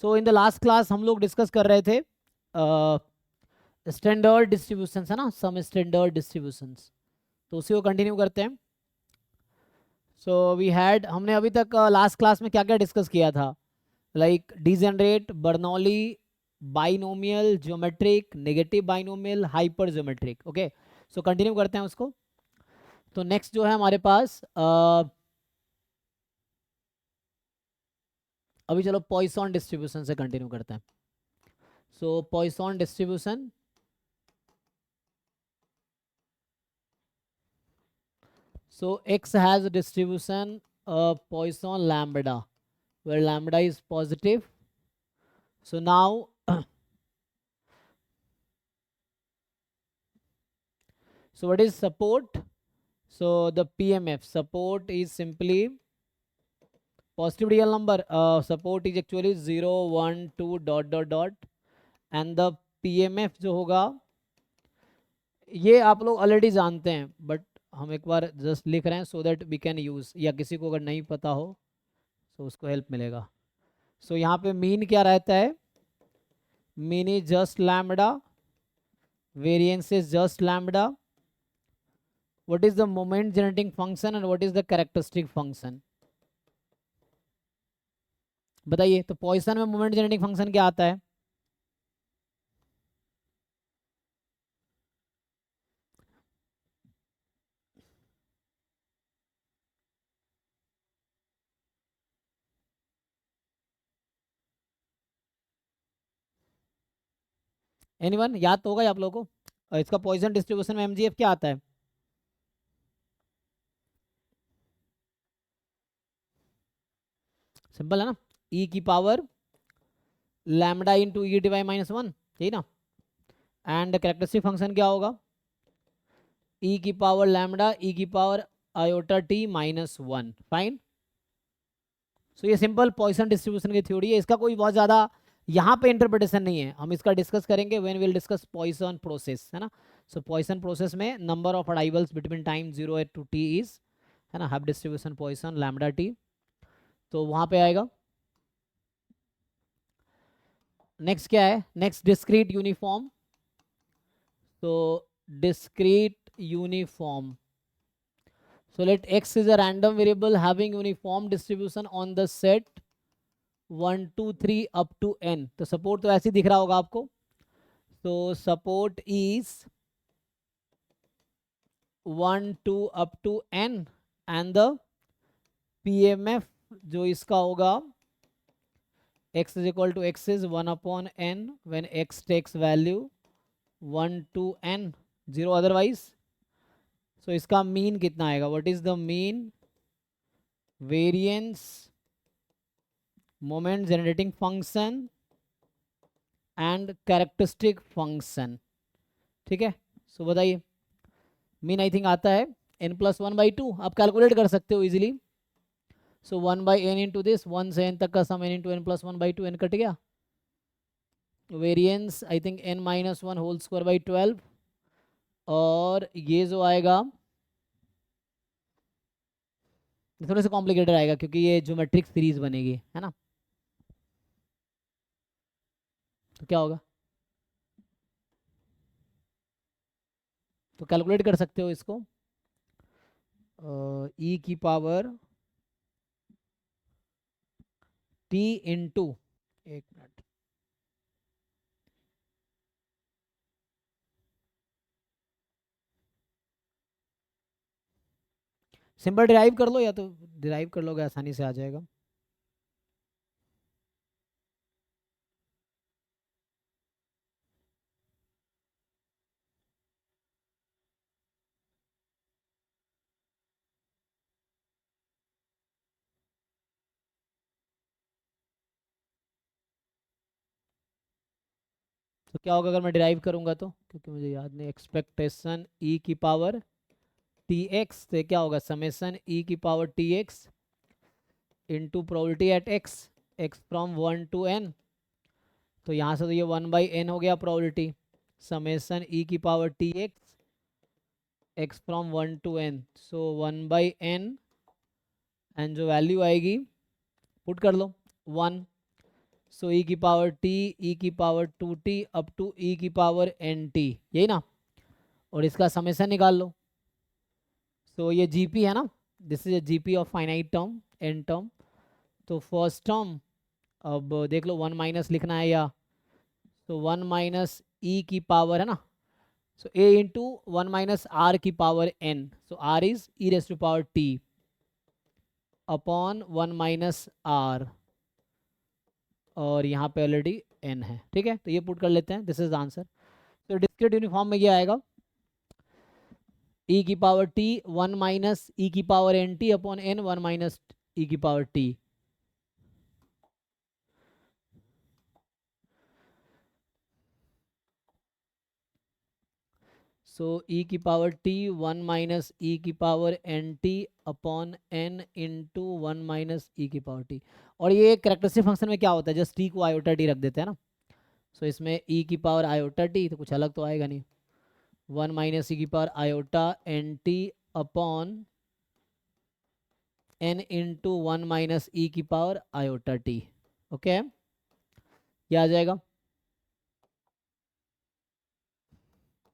So in the last class हम लोग discuss कर रहे थे स्टैंडर्ड डिस्ट्रीब्यूशंस, है ना, सम स्टैंडर्ड डिस्ट्रीब्यूशंस। तो उसी को कंटिन्यू करते हैं। सो वी हैड, हमने अभी तक लास्ट क्लास में क्या क्या डिस्कस किया था, like degenerate, Bernoulli, binomial, geometric, negative binomial, hyper geometric. Okay, so continue करते हैं उसको। तो नेक्स्ट जो है हमारे पास अभी चलो पॉइसन डिस्ट्रीब्यूशन से कंटिन्यू करते हैं। So Poisson distribution, so X has a distribution of Poisson lambda where lambda is positive. So now so what is support? So the PMF support is simply positive real number. Support is actually 0 1 2 dot dot dot and the PMF जो होगा ये आप लोग already जानते हैं, but हम एक बार just लिख रहे हैं so that we can use, या किसी को अगर नहीं पता हो तो उसको हेल्प मिलेगा। सो यहाँ पे मीन क्या रहता है? Mean is just lambda, variance is just lambda. What is the moment generating function and what is the characteristic function? बताइए। तो पॉइसन में मोमेंट जनरेटिंग फंक्शन क्या आता है? एनीवन याद तो होगा ही आप लोगों को। और इसका पॉइसन डिस्ट्रीब्यूशन में एमजीएफ क्या आता है? सिंपल है ना, ई की power lambda into e d y minus one, यही ना। एंड कैरेक्टरिस्टिक फंक्शन क्या होगा? ई की पावर लैम्बडा ई की power iota t minus one. Fine. So ये सिंपल पॉइसन डिस्ट्रीब्यूशन की थ्योरी है, इसका कोई बहुत ज़्यादा यहाँ पे इंटरप्रिटेशन नहीं है, हम इसका डिस्कस करेंगे when will discuss Poisson process, है ना। सो पॉइसन प्रोसेस में number of arrivals between time 0 to t is, है ना, has distribution Poisson lambda t, तो वहाँ पे आएगा। नेक्स्ट क्या है? Next discrete uniform. तो discrete uniform, so let x is a random variable having uniform distribution on the set 1 2 3 up to n। तो सपोर्ट तो ऐसे ही दिख रहा होगा आपको। तो support is 1 2 up to n and the PMF जो इसका होगा x is equal to x is 1 upon n when x takes value 1 to n 0 otherwise। so इसका मीन कितना आएगा? What is the mean variance moment generating function and characteristic function. ठीक है, सो बताइए। Mean I think आता है n plus one by two, आप calculate कर सकते हो easily. So 1 by n into this, 1 से n तक का sum n into n plus one by two, n cut गया। Variance I think n minus one whole square by 12, और ये जो आएगा थोड़े से कॉम्प्लिकेटेड आएगा क्योंकि ये ज्योमेट्रिक सीरीज बनेगी, है ना। तो क्या होगा? तो कैलकुलेट कर सकते हो इसको, ई की पावर टी इंटू, एक मिनट, सिंपल डिराइव कर लो, या तो डिराइव कर लोगे आसानी से आ जाएगा। तो क्या होगा अगर मैं डिराइव करूंगा तो, क्योंकि मुझे याद नहीं, एक्सपेक्टेशन ई की पावर टी एक्स से क्या होगा? समेसन ई की power t x into probability at x, x from 1 to n। तो यहाँ से तो ये 1 बाई एन हो गया प्रोबेबिलिटी, समेसन ई की power t x x from 1 to n, so 1 by n, and जो वैल्यू आएगी पुट कर लो 1। सो ई की पावर टी, ई की पावर 2t अप टू ई की पावर एन टी, यही ना, और इसका समेशन निकाल लो। सो ये जीपी है ना, this is GP of finite term, n term. तो फर्स्ट टर्म, अब देख लो 1 माइनस लिखना है या, तो 1 माइनस ई की पावर है ना, so a into 1 minus r की power n, so r is e raise to power t upon 1 minus r, और यहाँ पे ऑलरेडी एन है, ठीक है, तो ये पुट कर लेते हैं, दिस इज आंसर। तो डिस्क्रीट यूनिफॉर्म में ये आएगा ई की पावर टी 1 माइनस ई की power n t upon n 1 minus e की पावर टी। सो ई की पावर टी 1 माइनस ई की power n t upon n into 1 minus e की पावर टी। और ये कैरेक्टरिस्टिक फंक्शन में क्या होता है, जस्ट टी को आयोटा टी रख देते हैं ना, सो इसमें ई की पावर आयोटा टी तो कुछ अलग तो आएगा नहीं, 1 माइनस ई की power iota n t upon n into 1 minus e की पावर आयोटा टी। ओके, ये आ जाएगा।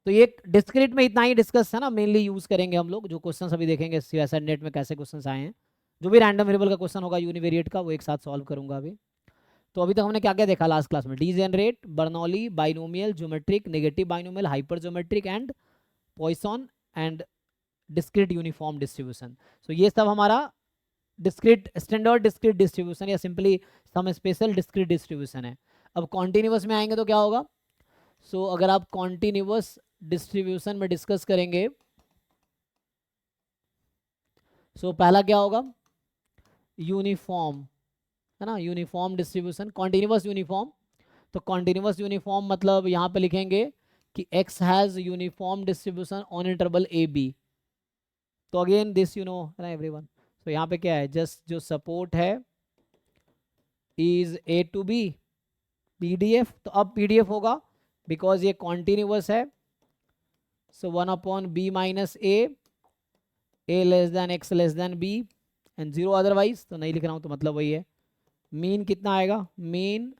तो ये डिस्क्रीट में इतना ही डिस्कस है ना, मेनली यूज करेंगे हम लोग, जो क्वेश्चन अभी देखेंगे सीएसआर नेट में कैसे क्वेश्चन आए हैं, जो भी रैंडम वेरिएबल का क्वेश्चन होगा यूनिवेरिएट का, वो एक साथ सॉल्व करूंगा अभी। तो अभी तक हमने क्या क्या देखा लास्ट क्लास में, degenerate, Bernoulli, binomial, geometric, negative binomial, hypergeometric and Poisson and discrete uniform distribution. So ये सब हमारा डिस्क्रीट, स्टैंडर्ड डिस्क्रीट डिस्ट्रीब्यूशन या simply some special discrete distribution है। अब कॉन्टिन्यूअस में आएंगे तो क्या होगा, सो अगर आप कॉन्टिन्यूअस डिस्ट्रीब्यूशन में डिस्कस करेंगे, सो पहला क्या होगा, यूनिफॉर्म, है ना, यूनिफॉर्म डिस्ट्रीब्यूशन, कॉन्टिन्यूअस यूनिफॉर्म। तो कॉन्टिन्यूअस यूनिफॉर्म मतलब यहाँ पे लिखेंगे कि x has uniform distribution on interval a b. तो अगेन दिस यू नो है ना एवरीवन, तो यहाँ पे क्या है, जस्ट जो सपोर्ट है is a to b PDF, तो अब पीडीएफ होगा बिकॉज ये कॉन्टिन्यूअस है। So 1 upon b minus a less than x less than b and zero otherwise, तो नहीं लिख रहा हूँ तो मतलब वही है। मीन कितना आएगा, mean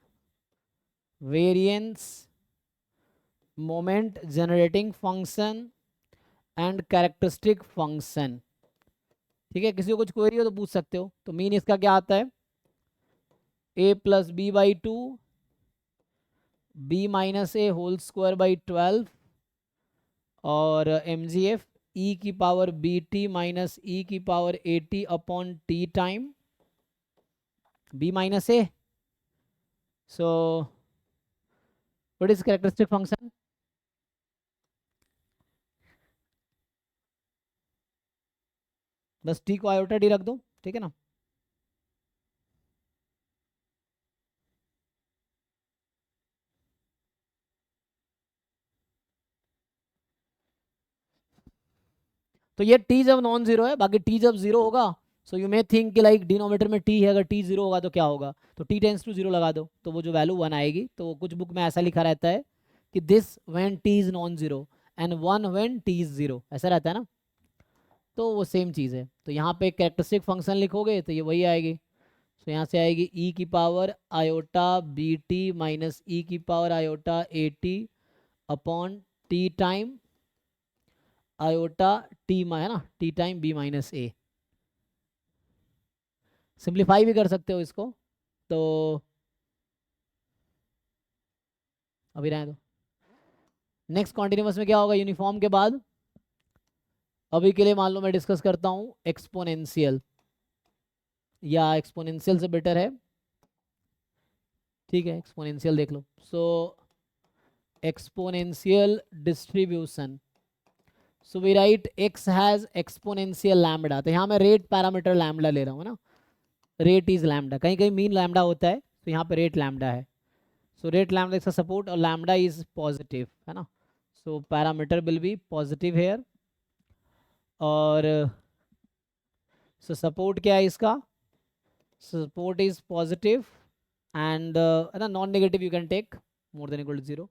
variance moment generating function and characteristic function. ठीक है, किसी को कुछ क्वेरी हो तो पूछ सकते हो। तो मीन इसका क्या आता है, a plus b by two, b minus a whole square by 12, और एम जी एफ ई की power b t minus e की power a t upon t time b minus a. So what is characteristic function, बस t को iota d रख दो, ठीक है ना। तो ये टी जब नॉन जीरो है, बाकी टी जब जीरो होगा, सो यू मे थिंक कि लाइक डिनोमीटर में टी है, अगर टी जीरो होगा तो क्या होगा, तो टी टेंस टू जीरो लगा दो, तो वो जो वैल्यू वन आएगी। तो कुछ बुक में ऐसा लिखा रहता है कि this when T is non zero and one when T is zero, ऐसा रहता है ना, तो वो सेम चीज़ है। तो यहाँ पे कैरेक्टरिस्टिक फंक्शन लिखोगे तो ये वही आएगी। तो यहाँ से आएगी ई की power iota b t minus e की power iota a t upon t time iota t है ना, t time b minus a. Simplify भी कर सकते हो इसको, तो अभी रहने दो। नेक्स्ट कॉन्टिन्यूअस में क्या होगा यूनिफॉर्म के बाद, अभी के लिए मान लो मैं डिस्कस करता हूँ एक्सपोनेंशियल, या एक्सपोनेंशियल से बेटर है, ठीक है, एक्सपोनेंशियल देख लो। So exponential distribution, so we write x has exponential lambda, तो यहाँ मैं रेट पैरामीटर लैम्बडा ले रहा हूँ ना, रेट इज लैम्बडा, कहीं कहीं मीन लैम्बडा होता है, तो यहाँ पे रेट लैम्बडा है। सो रेट लैम्बडा इसका सपोर्ट, और लैम्बडा इज पॉजिटिव, है ना, so parameter will be positive here. और सो सपोर्ट क्या है इसका, सपोर्ट इज पॉजिटिव एंड है ना, non negative you can take more than equal to zero,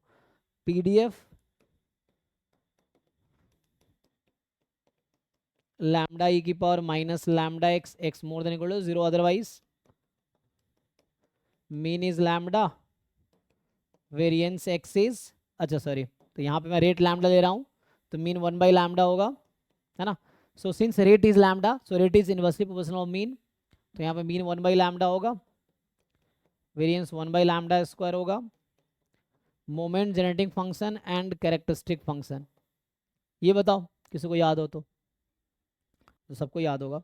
PDF lambda e की power minus lambda x x more than equal to zero otherwise, mean is lambda, variance x is, अच्छा sorry, तो यहाँ पे मैं rate lambda ले रहा हूँ, तो मीन 1/λ होगा, है ना। So since rate is lambda, so rate is inversely proportional of mean, तो यहाँ पे मीन 1/λ होगा, वेरिएंस 1/λ² होगा, moment genetic function and characteristic function. ये बताओ किसी को याद हो तो सबको याद होगा।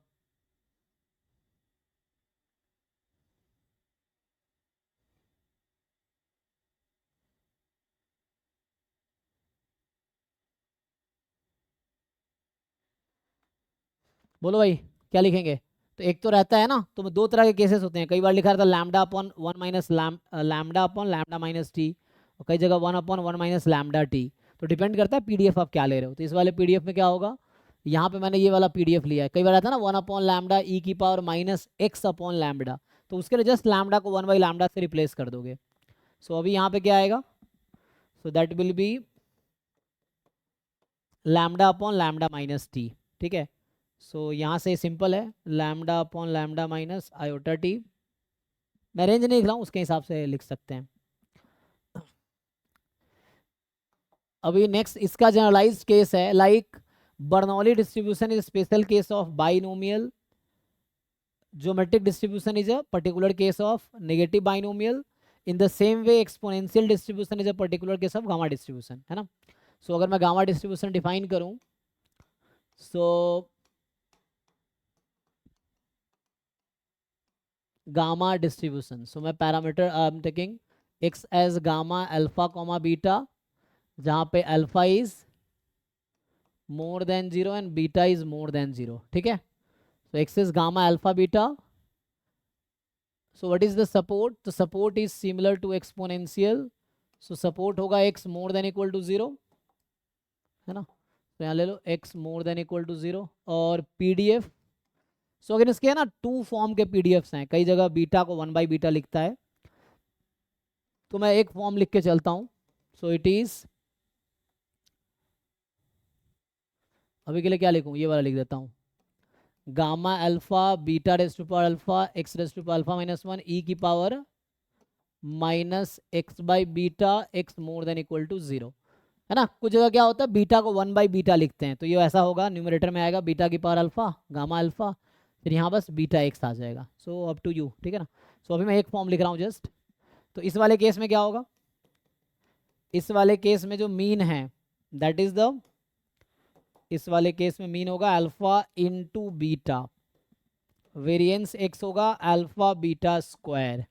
बोलो भाई क्या लिखेंगे। तो एक तो रहता है ना, तो दो तरह के केसेस होते हैं, कई बार लिखा रहता है lambda upon 1 minus lambda upon lambda minus T, और कई जगह 1/1 माइनस लैम्डा टी। तो डिपेंड करता है पीडीएफ आप क्या ले रहे हो। तो इस वाले पीडीएफ में क्या होगा, यहाँ पे मैंने ये वाला पीडीएफ लिया है, कई बार आता है ना 1/λ ई की power minus x upon lambda, तो उसके लिए जस्ट लैम्डा को 1/λ से रिप्लेस कर दोगे। सो अभी यहाँ पे क्या आएगा, सो that will B lambda upon lambda minus T, ठीक है। सो यहाँ से सिंपल है, lambda upon lambda minus iota T, मैं रेंज नहीं लिख रहा हूँ, उसके हिसाब से लिख सकते हैं। अभी नेक्स्ट इसका जनरलाइज्ड केस है, like Bernoulli distribution is special case of binomial, geometric distribution is a particular case of negative binomial, in the same way exponential distribution is a particular case of gamma distribution, है ना। सो अगर मैं gamma distribution define करूं, so gamma distribution, so मैं parameter I am taking x as gamma alpha comma beta, जहाँ पे alpha is more than 0 and beta is more than 0, ठीक है। So x is gamma alpha beta, so what is the support, तो support is similar to exponential, so support होगा x more than equal to 0, है ना। तो यहाँ ले लो x more than equal to 0, और पीडीएफ, सो अगर इसके है ना 2 फॉर्म के पीडीएफ्स हैं, कई जगह बीटा को 1/β लिखता है, तो मैं एक फॉर्म लिख के चलता हूँ। सो इट इज, अभी के लिए क्या लिखूँ, ये वाला लिख देता हूँ, gamma alpha beta raise to power alpha x raise to power alpha minus 1 e की power minus x by beta x more than equal to 0, है ना। कुछ जगह क्या होता है बीटा को 1/β लिखते हैं, तो ये ऐसा होगा, न्यूमरेटर में आएगा बीटा की पावर अल्फा गामा अल्फा, फिर यहाँ बस बीटा एक्स आ जाएगा। सो अप टू यू, ठीक है ना। सो अभी मैं एक फॉर्म लिख रहा हूँ जस्ट। तो इस वाले केस में क्या होगा, इस वाले केस में जो मीन है दैट इज द, इस वाले केस में मीन होगा alpha into beta, variance x होगा अल्फा बीटा स्क्वायर,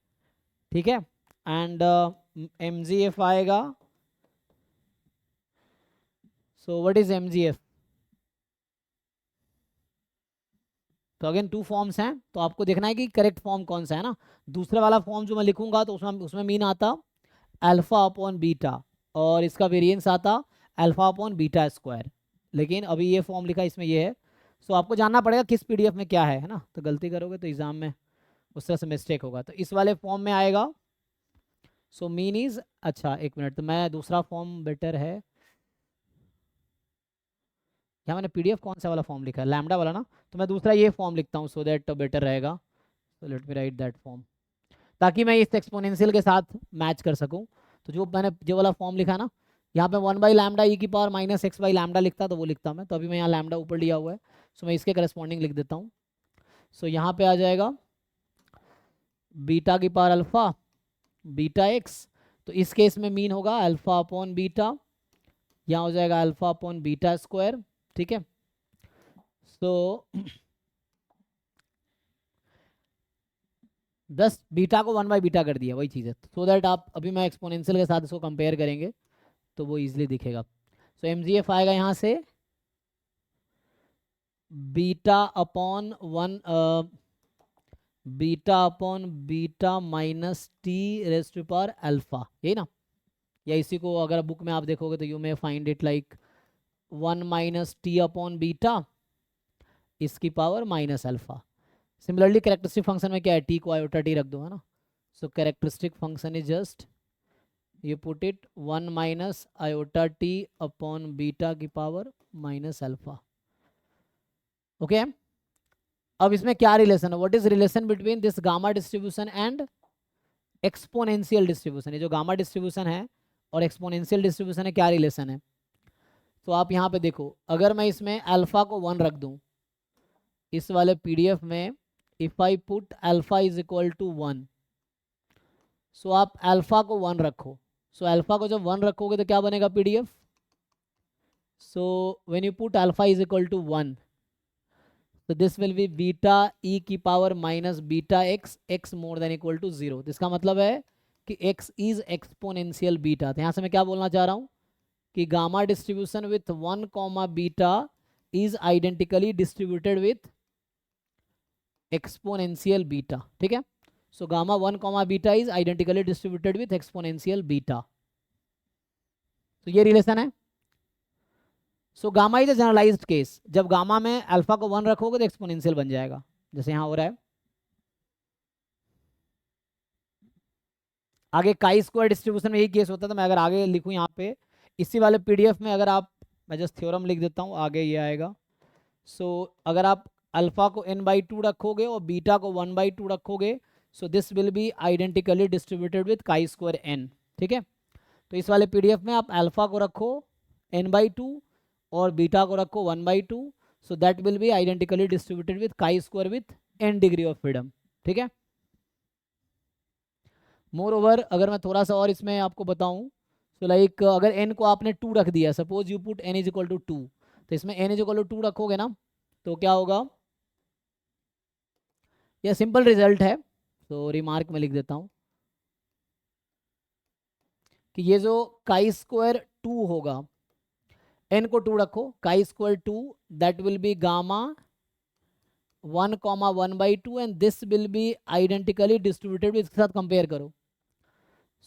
ठीक है। एंड एमजीएफ आएगा, सो व्हाट इज एमजीएफ, तो अगेन 2 फॉर्म्स हैं, तो आपको देखना है कि करेक्ट फॉर्म कौन सा है ना। दूसरा वाला फॉर्म जो मैं लिखूंगा तो उसमें उसमें मीन आता अल्फा अपॉन बीटा, और इसका वेरिएंस आता अल्फा अपॉन बीटा स्क्वायर, लेकिन अभी ये फॉर्म लिखा इसमें ये है। सो आपको जानना पड़ेगा किस पीडीएफ में क्या है ना, तो गलती करोगे तो एग्जाम में उस तरह से मिस्टेक होगा। तो इस वाले फॉर्म में आएगा, सो मीन इज, अच्छा एक मिनट, तो मैं दूसरा फॉर्म बेटर है, यहाँ मैंने पीडीएफ कौन सा वाला फॉर्म लिखा है, लैम्डा वाला ना, तो मैं दूसरा ये फॉर्म लिखता हूँ, सो दैट बेटर रहेगा। So let me right that form, ताकि मैं इस एक्सपोनेंशियल के साथ मैच कर सकूँ। तो जो मैंने जो वाला फॉर्म लिखा ना, यहाँ पे 1/λ ई की पावर माइनस x/λ लिखता, तो वो लिखता मैं, तो अभी मैं यहाँ लैम्डा ऊपर लिया हुआ है, सो मैं इसके करस्पॉन्डिंग लिख देता हूँ। सो यहाँ पे आ जाएगा बीटा की पावर अल्फा बीटा एक्स, तो इस केस में मीन होगा अल्फा अपॉन बीटा, यहाँ हो जाएगा अल्फा अपॉन बीटा स्क्वायर, ठीक है। सो 10 बीटा को 1/β कर दिया, वही चीज़ है, सो दैट आप अभी मैं एक्सपोनेंशियल के साथ इसको कंपेयर करेंगे तो वो इजीली दिखेगा। सो एमजीएफ आएगा यहाँ से beta upon 1 beta upon beta minus t raise to power alpha, यही ना, या इसी को अगर बुक में आप देखोगे तो you may find it like 1 minus t upon beta इसकी power minus alpha. Similarly characteristic function में क्या है, टी को आयोटा टी रख दो, है ना। So characteristic function is just you put it 1 minus iota t upon beta की पावर माइनस अल्फा, ओके। अब इसमें क्या रिलेशन है, what is relation between this gamma distribution and exponential distribution, ये जो गामा डिस्ट्रीब्यूशन है और एक्सपोनेंशियल डिस्ट्रीब्यूशन है, क्या रिलेशन है? तो आप यहाँ पे देखो, अगर मैं इसमें अल्फा को 1 रख दूं, इस वाले पीडीएफ में if I put alpha is equal to 1, so आप अल्फा को 1 रखो। सो अल्फा को जब 1 रखोगे तो क्या बनेगा PDF? So when you put alpha is equal to 1, so this will be beta e की power minus beta x, x more than equal to 0। इसका मतलब है कि x इज एक्सपोनेंशियल बीटा। तो यहाँ से मैं क्या बोलना चाह रहा हूँ कि gamma distribution with 1 comma beta is identically distributed with exponential beta. ठीक है, so gamma 1 comma beta is identically distributed with exponential beta. तो ये रिलेशन है। So gamma is a generalised case, जब गामा में अल्फा को 1 रखोगे तो एक्सपोनेंशियल बन जाएगा, जैसे यहाँ हो रहा है। आगे काई स्क्वायर डिस्ट्रीब्यूशन में यही केस होता था। मैं अगर आगे लिखूं यहाँ पे इसी वाले पीडीएफ में, अगर आप, मैं जस्ट थ्योरम लिख देता हूँ, आगे ये आएगा। सो अगर आप अल्फा को n/2 रखोगे और बीटा को 1/2 रखोगे, सो this will be identically distributed with chi square n। ठीक है, तो इस वाले पीडीएफ में आप अल्फा को रखो n/2 और बीटा को रखो 1/2, सो that will be identically distributed with chi square with n degree of freedom. ठीक है, मोर ओवर अगर मैं थोड़ा सा और इसमें आपको बताऊं, तो लाइक अगर n को आपने 2 रख दिया, suppose you put n is equal to 2, तो इसमें n इज इक्वल टू 2 रखोगे ना, तो क्या होगा? यह सिंपल रिजल्ट है, तो रिमार्क में लिख देता हूं कि ये जो काई स्क्वायर 2 होगा, n को 2 रखो, chi square 2 that will be gamma 1 comma 1/2 and this will be identically distributed, इसके साथ कंपेयर करो,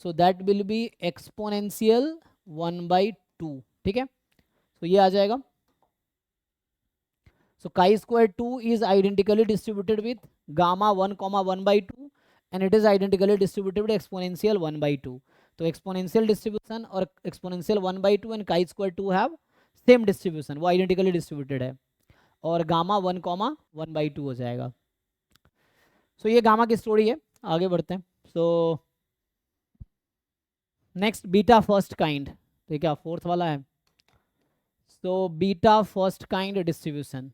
so that will be exponential 1/2। ठीक है, तो ये आ जाएगा। So chi square 2 is identically distributed with gamma 1 comma 1/2 and it is identically distributed with exponential 1/2। तो एक्सपोनेंशियल डिस्ट्रीब्यूशन और exponential 1/2 and chi square 2 have same distribution, वो आइडेंटिकली डिस्ट्रीब्यूटेड है, और गामा 1 कॉमा 1/2 हो जाएगा। सो ये गामा की स्टोरी है, आगे बढ़ते हैं। So next beta first kind, तो ये क्या फोर्थ वाला है? So beta first kind distribution,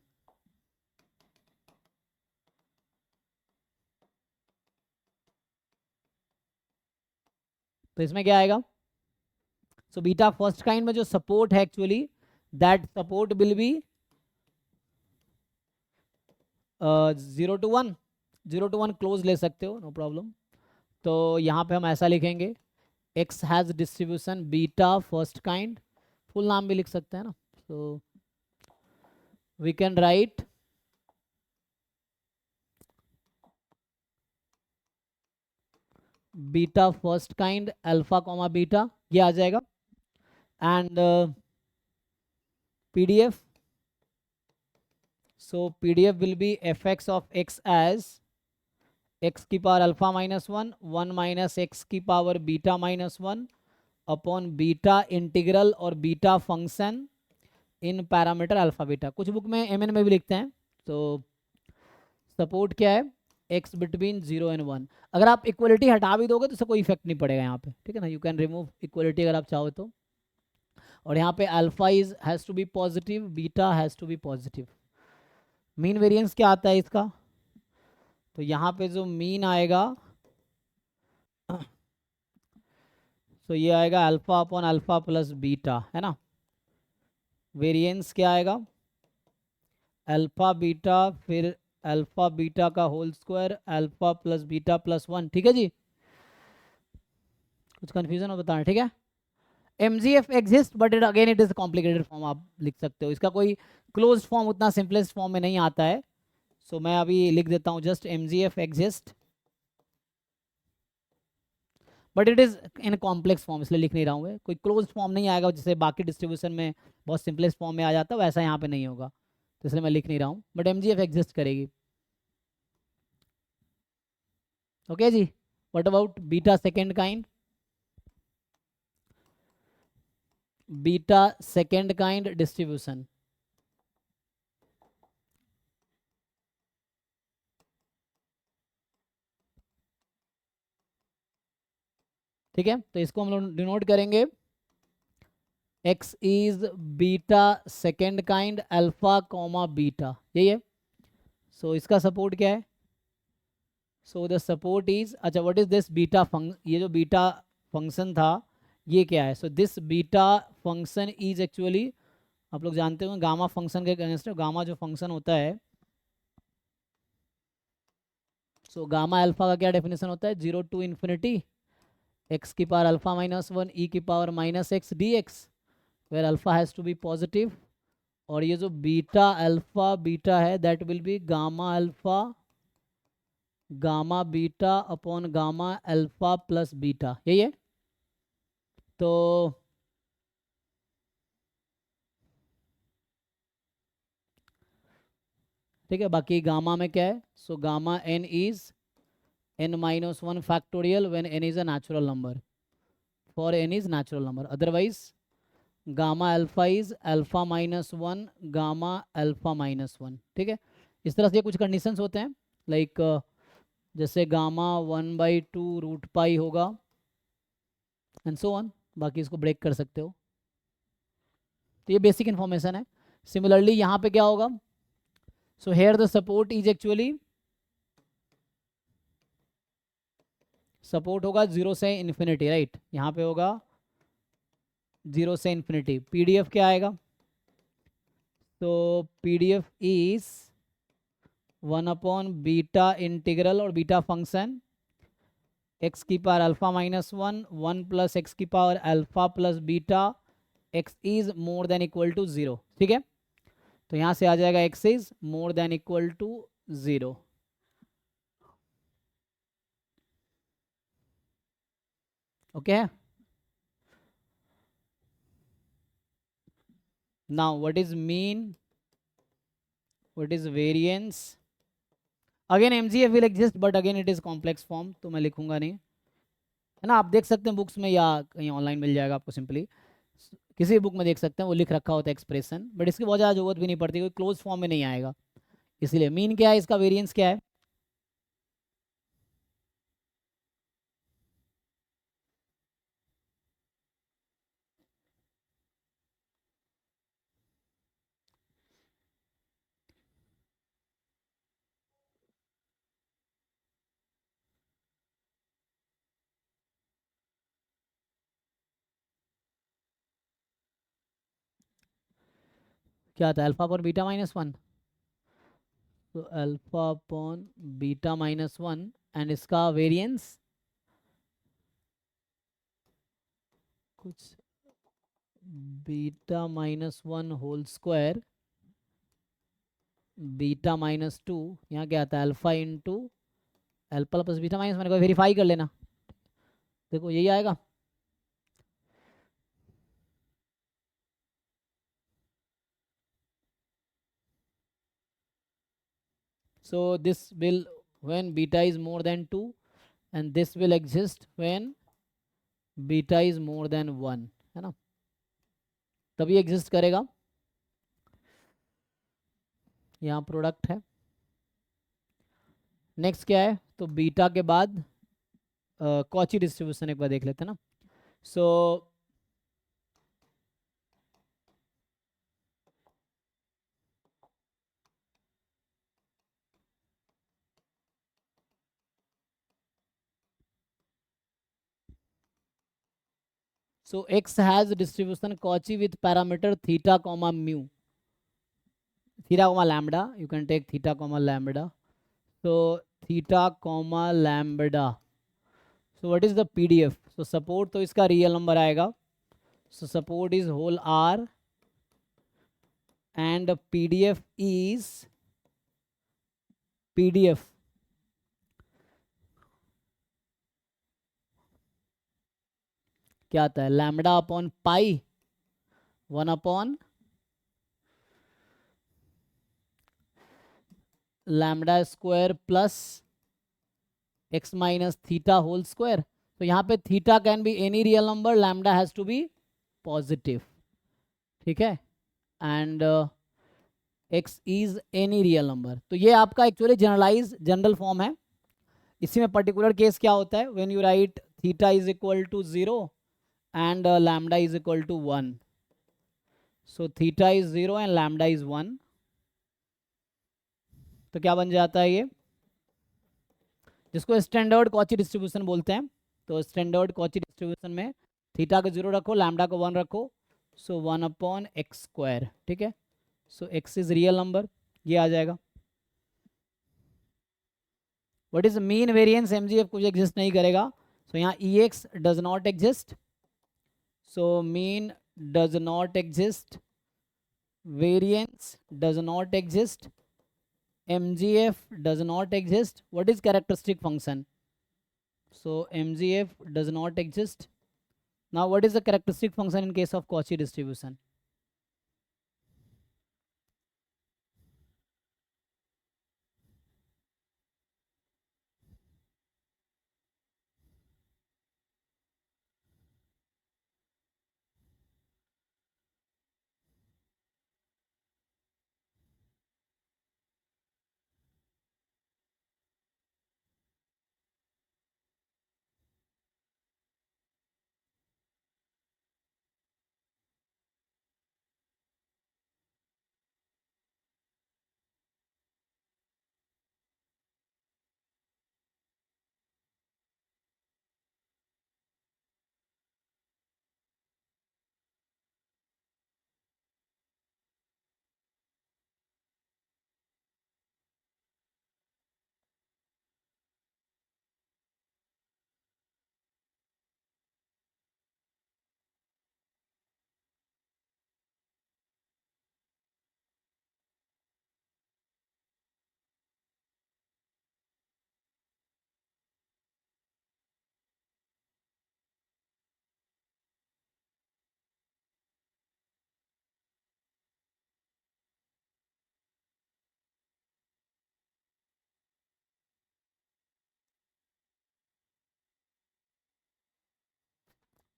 तो इसमें क्या आएगा? सो बीटा फर्स्ट काइंड में जो सपोर्ट है actually, that support will be 0 to 1, 0 to 1 close ले सकते हो, नो प्रॉब्लम। तो यहाँ पे हम ऐसा लिखेंगे, x has distribution beta first kind, full नाम भी लिख सकते हैं ना, so we can write beta first kind alpha comma beta, ये आ जाएगा। And PDF, so PDF will be fx of x as x की power alpha minus 1, 1 minus x की power beta minus 1 upon beta integral और beta function in parameter alpha beta. कुछ book में mn में भी लिखते हैं। तो सपोर्ट क्या है? x between 0 and 1। अगर आप इक्वलिटी हटा भी दोगे तो इससे कोई इफेक्ट नहीं पड़ेगा यहाँ पे, ठीक है ना, यू कैन रिमूव इक्वलिटी अगर आप चाहो तो। और यहाँ पे alpha is has to be positive, beta has to be positive. Mean variance क्या आता है इसका? तो यहाँ पे जो मीन आएगा, तो ये आएगा alpha upon alpha plus beta, है ना। वेरिएंस क्या आएगा? अल्फा बीटा फिर अल्फा बीटा का whole square alpha plus beta plus 1। ठीक है जी, कुछ कंफ्यूजन हो बताना, ठीक है। MGF exist but it again it is complicated form, आप लिख सकते हो, इसका कोई क्लोज फॉर्म उतना सिंपलेस्ट फॉर्म में नहीं आता है। सो मैं अभी लिख देता हूँ just MGF exist but it is in complex form, इसलिए लिख नहीं रहा हूँ। कोई क्लोज फॉर्म नहीं आएगा जैसे बाकी डिस्ट्रीब्यूशन में बहुत सिंपलेस्ट फॉर्म में आ जाता है, वैसा यहाँ पे नहीं होगा, तो इसलिए मैं लिख नहीं रहा हूँ, बट MGF एग्जिस्ट करेगी। ओके जी, what about beta second kind? Beta second kind distribution, ठीक है, तो इसको हम लोग डिनोट करेंगे x is beta second kind alpha comma beta, यही है। सो इसका सपोर्ट क्या है? सो द सपोर्ट इज, अच्छा what is this beta function, ये जो बीटा फंक्शन था ये क्या है? So this beta function is actually, आप लोग जानते हो गामा फंक्शन के अगेंस्ट, गामा जो फंक्शन होता है, सो गामा अल्फा का क्या डेफिनेशन होता है? 0 टू इन्फिनिटी एक्स की पावर अल्फा माइनस 1 ई की power minus x d x, where alpha has to be positive, और ये जो बीटा अल्फा बीटा है that will be gamma alpha gamma beta upon gamma alpha plus beta, यही है। तो ठीक है, बाकी गामा में क्या है? So gamma n is n minus 1 factorial when n is a natural number, for n is natural number, otherwise gamma alpha is alpha minus 1 gamma alpha minus 1, ठीक है। इस तरह से कुछ कंडीशंस होते हैं, लाइक जैसे गामा 1/2 रूट पाई होगा एंड सो ऑन, बाकी इसको ब्रेक कर सकते हो। तो ये बेसिक इन्फॉर्मेशन है। सिमिलरली यहाँ पे क्या होगा? So here the support is actually, support होगा 0 से इन्फिनिटी, राइट, यहाँ पे होगा 0 से इन्फिनिटी। पीडीएफ क्या आएगा? तो PDF is 1 upon beta integral और बीटा फंक्शन एक्स की power alpha minus 1 plus x की power alpha plus beta, x is more than equal to 0, ठीक है। तो यहाँ से आ जाएगा x is more than equal to 0, okay. Now what is mean, what is variance? Again MGF will exist but again it is complex form, तो मैं लिखूंगा नहीं, है ना। आप देख सकते हैं बुक्स में या कहीं ऑनलाइन मिल जाएगा आपको, सिंपली किसी बुक में देख सकते हैं, वो लिख रखा होता है एक्सप्रेशन, बट इसकी बहुत ज़्यादा जरूरत भी नहीं पड़ती, कोई क्लोज फॉर्म में नहीं आएगा। इसलिए मीन क्या है इसका, वेरिएंस क्या है? क्या आता है? अल्फा अपॉन बीटा माइनस 1, तो alpha upon beta minus 1 and इसका वेरिएंस कुछ beta minus 1 whole square beta minus 2, यहाँ क्या आता है? Alpha into alpha plus beta minus 1 को वेरीफाई कर लेना, देखो यही आएगा। So this will, when beta is more than 2, and this will exist when beta is more than 1, है ना, तभी एग्जिस्ट करेगा। यहाँ प्रोडक्ट है। नेक्स्ट क्या है? तो बीटा के बाद कॉची डिस्ट्रीब्यूशन एक बार देख लेते हैं ना। सो so x has distribution Cauchy with parameter theta comma mu, theta comma lambda, you can take theta comma lambda, so theta comma lambda. So what is the PDF? So support तो इसका real number आएगा, so support is whole R and PDF is PDF क्या आता है? Lambda upon pi 1 upon lambda square plus x minus theta whole square. तो यहाँ पे theta can be any real number, lambda has to be positive, ठीक है, and x is any real number. तो ये आपका एक्चुअली जनरलाइज जनरल फॉर्म है। इसी में पर्टिकुलर केस क्या होता है? When you write theta is equal to 0 and lambda is equal to 1. So theta is 0 and lambda is 1. तो क्या बन जाता है ये, जिसको स्टैंडर्ड कॉची डिस्ट्रीब्यूशन बोलते हैं. तो स्टैंडर्ड कॉची डिस्ट्रीब्यूशन में थीटा को 0 रखो, लैम्डा को 1 रखो, सो 1/x². ठीक है. So x is real number, ये आ जाएगा. What is mean variance MGF, कुछ एग्जिस्ट नहीं करेगा. सो यहाँ EX does not exist. So mean does not exist, variance does not exist, MGF does not exist. What is characteristic function? So MGF does not exist. Now what is the characteristic function in case of Cauchy distribution?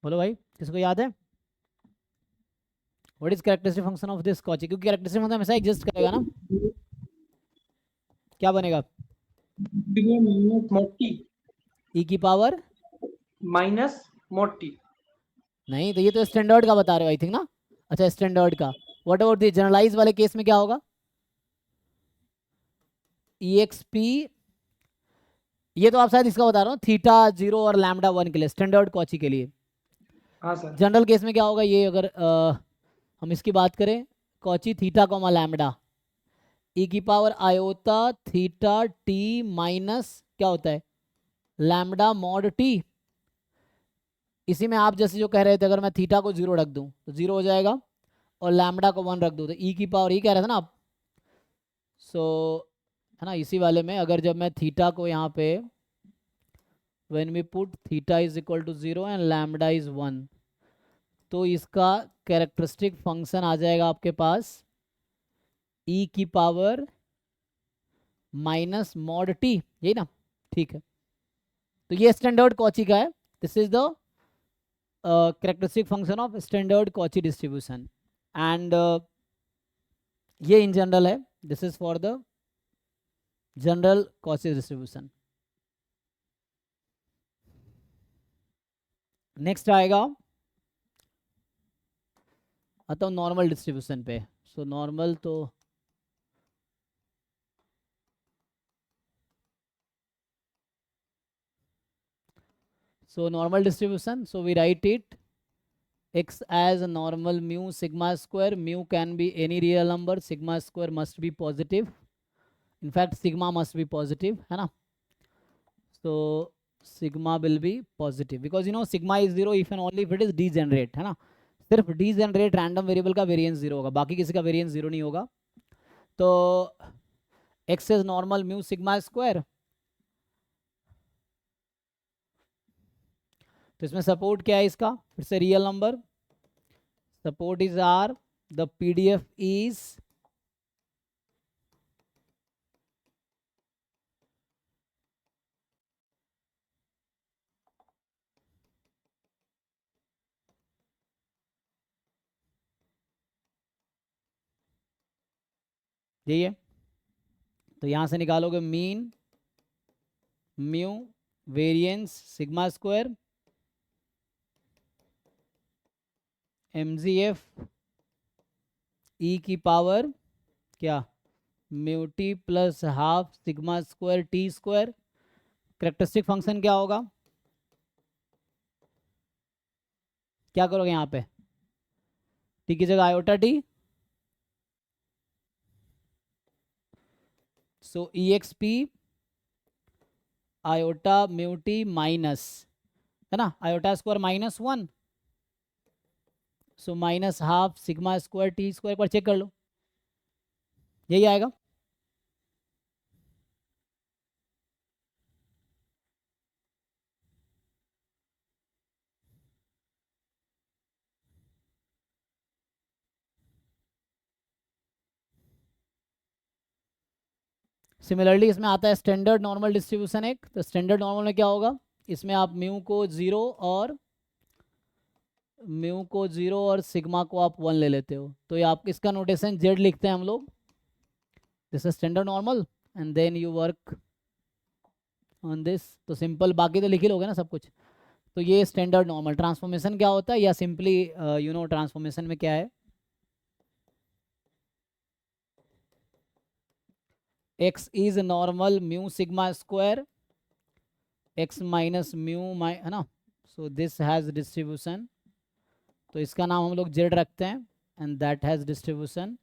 बोलो भाई, किसको याद है? What is characteristic function of this Cauchy? क्योंकि characteristic function हमेशा exist करेगा ना. क्या बनेगा? मोटी e की पावर माइनस मोटी. नहीं, तो ये तो स्टैंडर्ड का बता रहे हो आई थिंक ना. अच्छा, स्टैंडर्ड का. व्हाट अबाउट द जनरलाइज वाले केस में क्या होगा? EXP, ये तो आप शायद इसका बता रहा हूँ, थीटा 0 और लैम्डा 1 के लिए, स्टैंडर्ड Cauchy के लिए. हाँ सर. जनरल केस में क्या होगा ये, अगर हम इसकी बात करें, Cauchy theta comma lambda e की power iota theta T minus क्या होता है, लैम्डा मॉड टी. इसी में आप जैसे जो कह रहे थे, अगर मैं थीटा को 0 रख दूं तो 0 हो जाएगा, और लैम्डा को 1 रख दूं तो e की पावर, ये कह रहे थे ना आप. सो है ना, इसी वाले में अगर जब मैं थीटा को यहाँ पे when we put theta is equal to 0 and lambda is 1, तो इसका कैरेक्टरिस्टिक फंक्शन आ जाएगा आपके पास e की पावर माइनस मॉड टी, यही ना. ठीक है, तो ये स्टैंडर्ड Cauchy का है. This is the characteristic function of standard Cauchy distribution. And ये इन जनरल है. This is for the general Cauchy distribution. Next आएगा, आता हूँ नॉर्मल डिस्ट्रीब्यूशन पे. सो नॉर्मल तो normal distribution, so we write it x as a normal mu sigma square. Mu can be any real number, sigma square must be positive, in fact sigma must be positive, है ना. So sigma will be positive because you know sigma is 0 if and only if it is degenerate, है ना. सिर्फ degenerate random variable का variance 0 होगा, बाकी किसी का variance 0 नहीं होगा. तो x is normal mu sigma square. तो इसमें सपोर्ट क्या है इसका, फिर से real number, support is R, the PDF is यही है. तो यहां से निकालोगे mean mu variance sigma square mgf e की पावर क्या mu t plus half sigma square t square. Characteristic function क्या होगा, क्या करोगे यहाँ पे, टी की जगह iota t, so e x p iota mu t minus, है ना, iota square -1, so minus half sigma square t square पर चेक कर लो, यही आएगा। सिमिलरली इसमें आता है स्टैंडर्ड नॉर्मल डिस्ट्रीब्यूशन एक, तो स्टैंडर्ड नॉर्मल में क्या होगा, इसमें आप म्यू को 0 और सिग्मा को आप 1 ले लेते हो, तो ये आप इसका नोटेशन जेड लिखते हैं हम लोग, this is standard normal and then you work on this. तो सिंपल बाकी तो लिख ही लोगे ना सब कुछ। तो ये स्टैंडर्ड नॉर्मल ट्रांसफॉर्मेशन क्या होता है, या सिंपली ट्रांसफॉर्मेशन में क्या है, x is normal mu sigma square x minus mu है ना, सो दिस हैज डिस्ट्रीब्यूशन, तो इसका नाम हम लोग जेड रखते हैं and that has distribution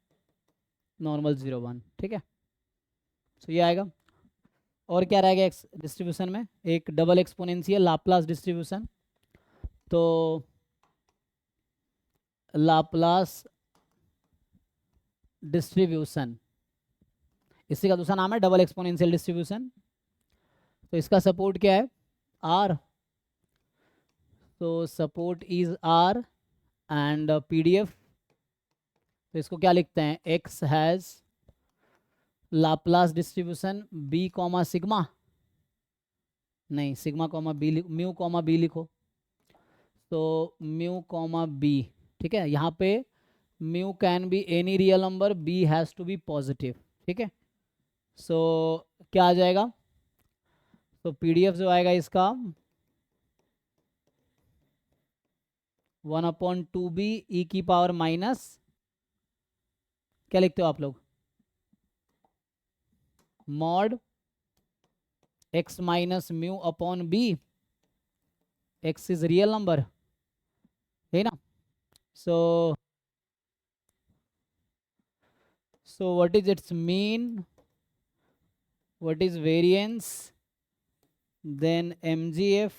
normal 0 1, ठीक है। सो ये आएगा। और क्या रहेगा एक्स डिस्ट्रीब्यूशन में, एक डबल एक्सपोनेंशियल लाप्लास डिस्ट्रीब्यूशन, तो लाप्लास डिस्ट्रीब्यूशन इसी का दूसरा नाम है डबल एक्सपोनेंशियल डिस्ट्रीब्यूशन। तो इसका सपोर्ट क्या है, आर, तो support is R and PDF, तो इसको क्या लिखते हैं, x has Laplace distribution b comma sigma, नहीं sigma comma b, mu comma b लिखो, तो म्यू कॉमा बी, ठीक है। यहाँ पे mu can be any real number, b has to be positive, ठीक है। सो क्या आ जाएगा, तो पीडीएफ जो आएगा इसका 1/2b ई की पावर माइनस, क्या लिखते हो आप लोग, mod x minus mu upon b, x is real number, है ना। So what is its mean, what is variance, then mgf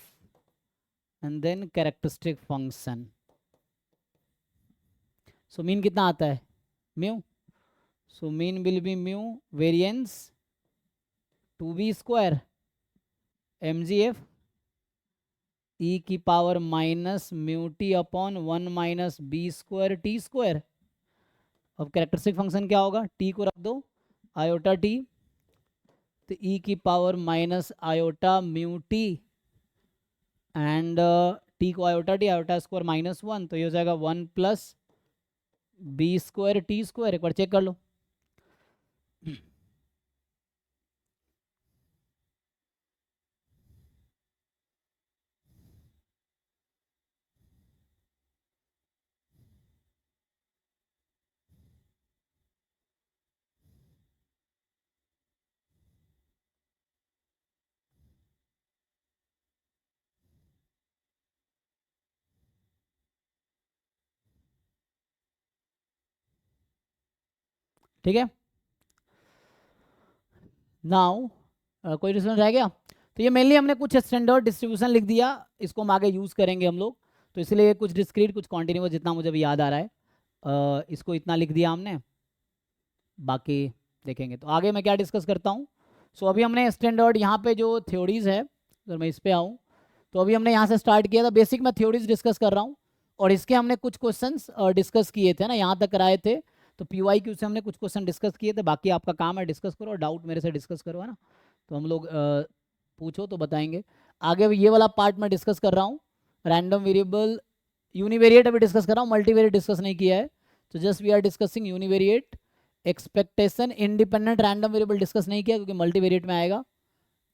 and then characteristic function. So mean कितना आता है, mu, so mean will be mu variance 2b square mgf e की power minus mu t upon 1 minus b square t square. अब characteristic function क्या होगा, T को रख दो आयोटा टी, तो ई की power minus iota mu t and t को आयोटा स्क्वायर -1, तो ये हो जाएगा 1 plus b square t square, एक बार चेक कर लो। ठीक है, नाउ कोई डिस्कशन रह गया, तो ये मेनली हमने कुछ स्टैंडर्ड डिस्ट्रीब्यूशन लिख दिया, इसको हम आगे यूज़ करेंगे हम लोग, तो इसलिए कुछ डिस्क्रीट कुछ कॉन्टिन्यूस जितना मुझे भी याद आ रहा है इसको इतना लिख दिया हमने, बाकी देखेंगे। तो आगे मैं क्या डिस्कस करता हूँ, सो अभी हमने स्टैंडर्ड यहाँ पे जो थ्योरीज है, अगर मैं इस पर आऊँ, तो अभी हमने यहाँ से स्टार्ट किया था, बेसिक मैं थ्योरीज डिस्कस कर रहा हूँ, और इसके हमने कुछ क्वेश्चंस डिस्कस किए थे ना, यहाँ तक कराए थे, तो PYQ से हमने कुछ क्वेश्चन डिस्कस किए थे, बाकी आपका काम है डिस्कस करो और डाउट मेरे से डिस्कस करो, है ना, तो हम लोग पूछो तो बताएंगे। आगे ये वाला पार्ट मैं डिस्कस कर रहा हूँ, रैंडम वेरिएबल, यूनिवेरिएट अभी डिस्कस कर रहा हूँ, मल्टीवेरिएट डिस्कस नहीं किया है, तो just we are discussing univariate. Expectation independent random variable discuss नहीं किया क्योंकि मल्टीवेरिएट में आएगा,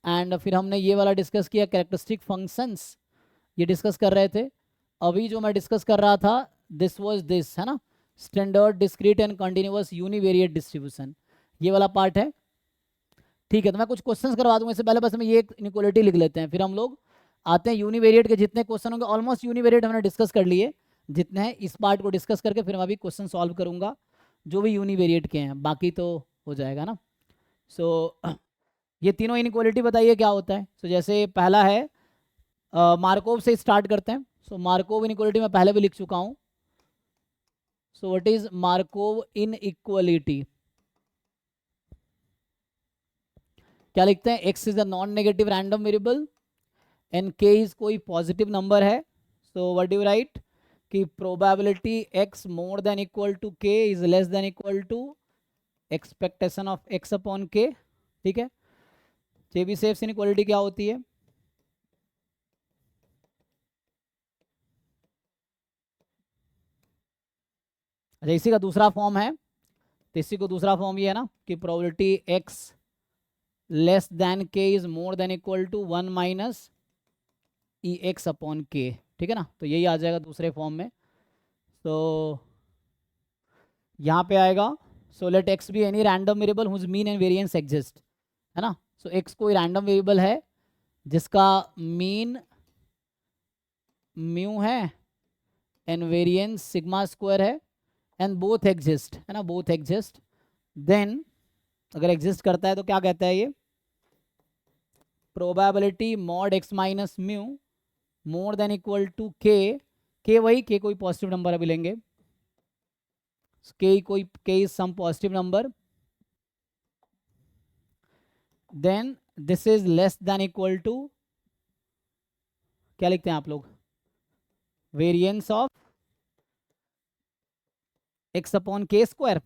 एंड फिर हमने ये वाला डिस्कस किया कैरेक्टरिस्टिक फंक्शंस, ये डिस्कस कर रहे थे। अभी जो मैं डिस्कस कर रहा था दिस वाज दिस, है ना, standard discrete and continuous univariate distribution, ये वाला पार्ट है। ठीक है, तो मैं कुछ क्वेश्चंस करवा दूंगा, इससे पहले बस हम ये इनइक्वालिटी लिख लेते हैं, फिर हम लोग आते हैं यूनिवेरिएट के जितने क्वेश्चन होंगे। ऑलमोस्ट यूनिवेरिएट हमने डिस्कस कर लिए जितने हैं, इस पार्ट को डिस्कस करके फिर मैं अभी क्वेश्चन सॉल्व करूंगा जो भी यूनिवेरिएट के हैं, बाकी तो हो जाएगा ना। सो ये तीनों इनइक्वालिटी बताइए क्या होता है। सो जैसे पहला है मार्कोव से स्टार्ट करते हैं। सो मार्कोव इनइक्वालिटी मैं पहले भी लिख चुका हूँ। So what is Markov inequality, क्या लिखते हैं, x is a non negative random variable and k is कोई पॉजिटिव नंबर है। सो व्हाट डू राइट कि probability x more than equal to k is less than equal to expectation of x upon k। ठीक है, Chebyshev inequality क्या होती है, अच्छा इसी का दूसरा फॉर्म है, तो इसी को दूसरा फॉर्म ये है ना कि probability x less than k is more than equal to 1 minus e x upon k. ठीक है ना, तो यही आ जाएगा दूसरे फॉर्म में। तो यहाँ पे आएगा, so let x be any random variable whose mean and variance exist, है ना। सो एक्स कोई रैंडम वेरिएबल है जिसका मीन म्यू है एंड वेरिएंस सिग्मा स्क्वायर है एंड बोथ एग्जिस्ट, है ना, बोथ एग्जिस्ट। देन अगर एग्जिस्ट करता है तो क्या कहता है ये, probability mod x minus mu more than equal to k वही के कोई पॉजिटिव नंबर अभी लेंगे, k is some positive number, then this is less than equal to, क्या लिखते हैं आप लोग, variance of x upon k square,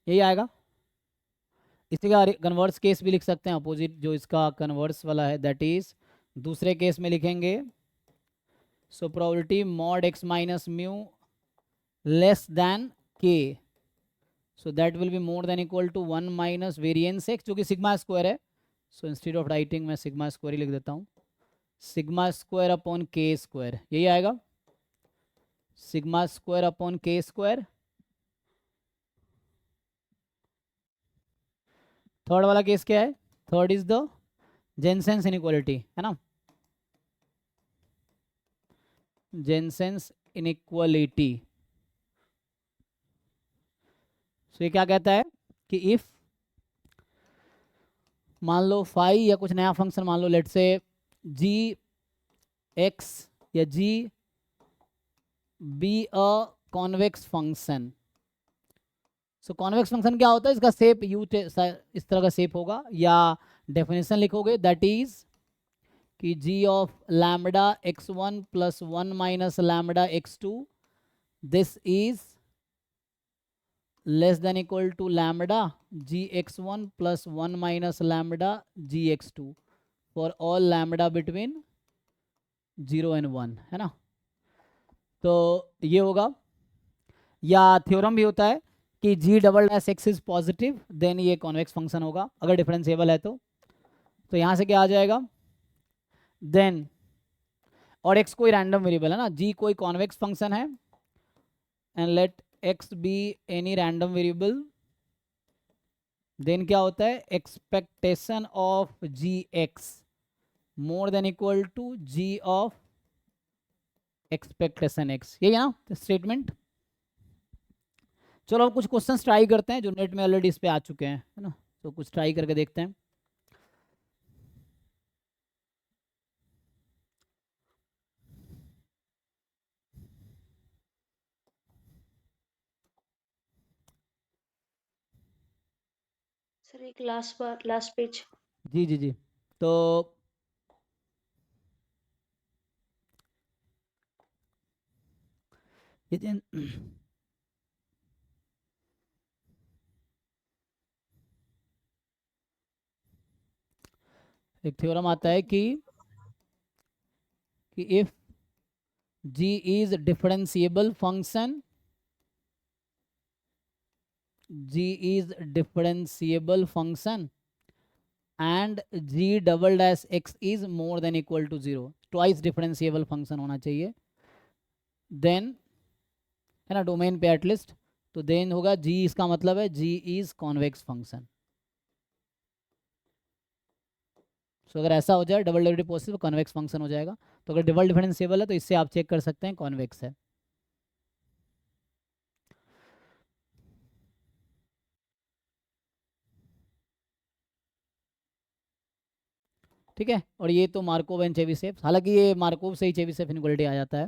यही आएगा। इसी का कन्वर्स केस भी लिख सकते हैं, अपोजिट जो इसका कन्वर्स वाला है, दैट इज दूसरे केस में लिखेंगे, so probability mod x minus mu less than k, so that will be more than equal to 1 minus variance x जो कि सिग्मा स्क्वायर है। सो इंस्टेड ऑफ राइटिंग मैं सिग्मा स्क्वायर ही लिख देता हूँ, sigma square upon k square, यही आएगा, sigma square upon k square. Third वाला केस क्या है, third is the Jensen's inequality, है ना, जेनसेंस इनइक्वालिटी। सो ये क्या कहता है कि इफ मान लो फाई या कुछ नया फंक्शन मान लो, लेट से जी एक्स या G be a convex function. So convex function क्या होता है, इसका शेप यू इस तरह का शेप होगा, या डेफिनेशन लिखोगे दैट इज कि g of lambda x1 plus 1 minus lambda x2 this is less than equal to lambda gx1 plus 1 minus lambda gx2 for all lambda between 0 and 1, है ना। तो ये होगा, या थ्योरम भी होता है कि g double dash x is positive then ये कॉन्वेक्स फंक्शन होगा अगर डिफरेंशिएबल है तो यहाँ से क्या आ जाएगा, देन और x कोई रैंडम वेरिएबल है ना, g कोई कॉन्वेक्स फंक्शन है and let x be any random variable, then क्या होता है, expectation of g x more than equal to g of expectation x, यही है ना स्टेटमेंट। चलो अब कुछ क्वेश्चंस ट्राई करते हैं जो नेट में ऑलरेडी इस पे आ चुके हैं, है ना, तो कुछ ट्राई करके देखते हैं। सर एक लास्ट बार लास्ट पेज। जी जी जी, तो ये एक थ्योरम आता है कि if g is differentiable function, g is differentiable function and g double dash x is more than equal to 0, twice differentiable function होना चाहिए, देन है ना, डोमेन पे एटलीस्ट, तो देन होगा जी, इसका मतलब है जी इज कॉन्वेक्स फंक्शन। सो अगर ऐसा हो जाए double derivative possible, convex function हो जाएगा। तो अगर डबल डिफरेंशिएबल है तो इससे आप चेक कर सकते हैं कॉन्वेक्स है। ठीक है, और ये तो मार्कोव एंड चेबीशेव, हालांकि ये मार्कोव से ही चेबीशेव इनइक्वालिटी आ जाता है।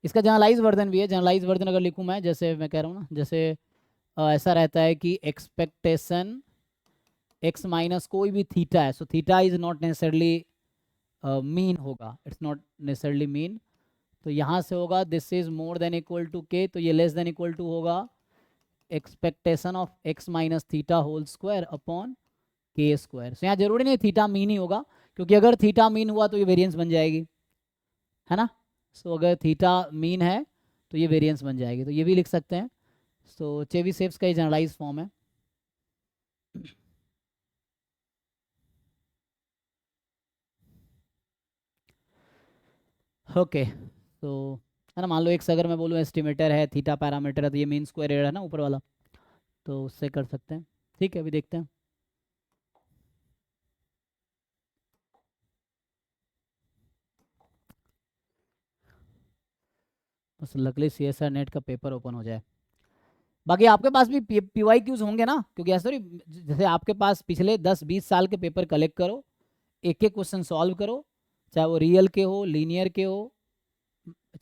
इसका जनरलाइज वर्जन भी है। जनरलाइज वर्जन अगर लिखूँ मैं, जैसे मैं कह रहा हूँ ना, जैसे ऐसा रहता है कि एक्सपेक्टेशन एक्स माइनस कोई भी थीटा है, so theta is not necessarily mean होगा, इट्स नॉट नेसेसरली मीन। तो यहाँ से होगा this is more than equal to k, तो ये लेस देन इक्वल टू होगा expectation of x minus theta whole square upon k square. So यहाँ जरूरी नहीं थीटा मीन ही होगा, क्योंकि अगर थीटा मीन हुआ तो ये वेरिएंस बन जाएगी, है ना। सो अगर थीटा मीन है तो ये वेरिएंस बन जाएगी, तो ये भी लिख सकते हैं। सो चेबीशेव्स का ये जनरलाइज फॉर्म है। ओके, तो है ना, मान लो एक अगर मैं बोलूँ एस्टिमेटर है, थीटा पैरामीटर है, तो ये मीन स्क्वायर एरर है ना ऊपर वाला, तो उससे कर सकते हैं। ठीक है, अभी देखते हैं। बस लकली CSR नेट का पेपर ओपन हो जाए। बाकी आपके पास भी PYQs होंगे ना, क्योंकि ऐसा नहीं, जैसे आपके पास पिछले 10-20 साल के पेपर कलेक्ट करो, एक एक क्वेश्चन सॉल्व करो, चाहे वो रियल के हो, लीनियर के हो,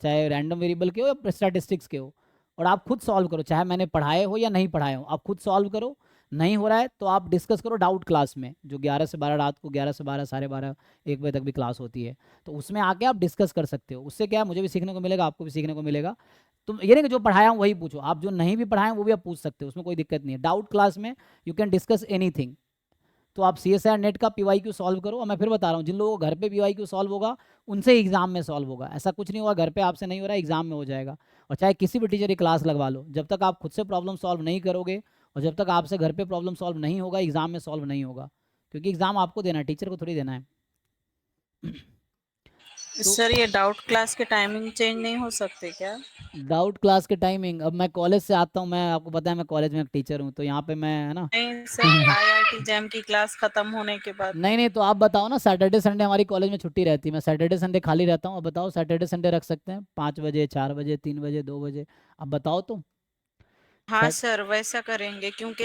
चाहे रैंडम वेरिएबल के हो या स्टैटिस्टिक्स के हो, और आप खुद सॉल्व करो, चाहे मैंने पढ़ाए हो या नहीं पढ़ाए हो, आप खुद सॉल्व करो। नहीं हो रहा है तो आप डिस्कस करो डाउट क्लास में, जो 11 से 12 रात को, 11 से 12, 12:30, 1 बजे तक भी क्लास होती है, तो उसमें आके आप डिस्कस कर सकते हो। उससे क्या है, मुझे भी सीखने को मिलेगा, आपको भी सीखने को मिलेगा। तुम ये नहीं कि जो पढ़ाया हूँ वही पूछो, आप जो नहीं भी पढ़ाए वो भी आप पूछ सकते हो, उसमें कोई दिक्कत नहीं है। डाउट क्लास में यू कैन डिस्कस एनीथिंग। तो आप CSR नेट का PYQ सॉल्व करो, और मैं फिर बता रहा हूँ, जिन लोगों को घर पे PYQ सॉल्व होगा उनसे एग्जाम में सॉल्व होगा। ऐसा कुछ नहीं होगा घर पे आपसे नहीं हो रहा है, एग्जाम में हो जाएगा। और चाहे किसी भी टीचर की क्लास लगवा लो, जब तक आप खुद से प्रॉब्लम सॉल्व नहीं करोगे और जब तक आपसे घर पे प्रॉब्लम सॉल्व नहीं होगा, एग्जाम में सॉल्व नहीं होगा, क्योंकि एग्जाम आपको देना है, टीचर को थोड़ी देना है। तो सर ये डाउट क्लास के टाइमिंग चेंज नहीं हो सकते क्या? डाउट क्लास के टाइमिंग, अब मैं कॉलेज से आता हूँ, मैं आपको पता है मैं कॉलेज में एक टीचर हूँ, तो यहाँ पे मैं, है ना। नहीं सर, IIT जैम की क्लास खत्म होने के बाद। नहीं नहीं, तो आप बताओ ना, सैटरडे संडे हमारी कॉलेज में छुट्टी रहती है, मैं सैटरडे संडे खाली रहता हूँ। अब बताओ, सैटरडे संडे रख सकते हैं 5 बजे, 4 बजे, 3 बजे, 2 बजे, अब बताओ तो। हाँ सैट सर, वैसा करेंगे, क्योंकि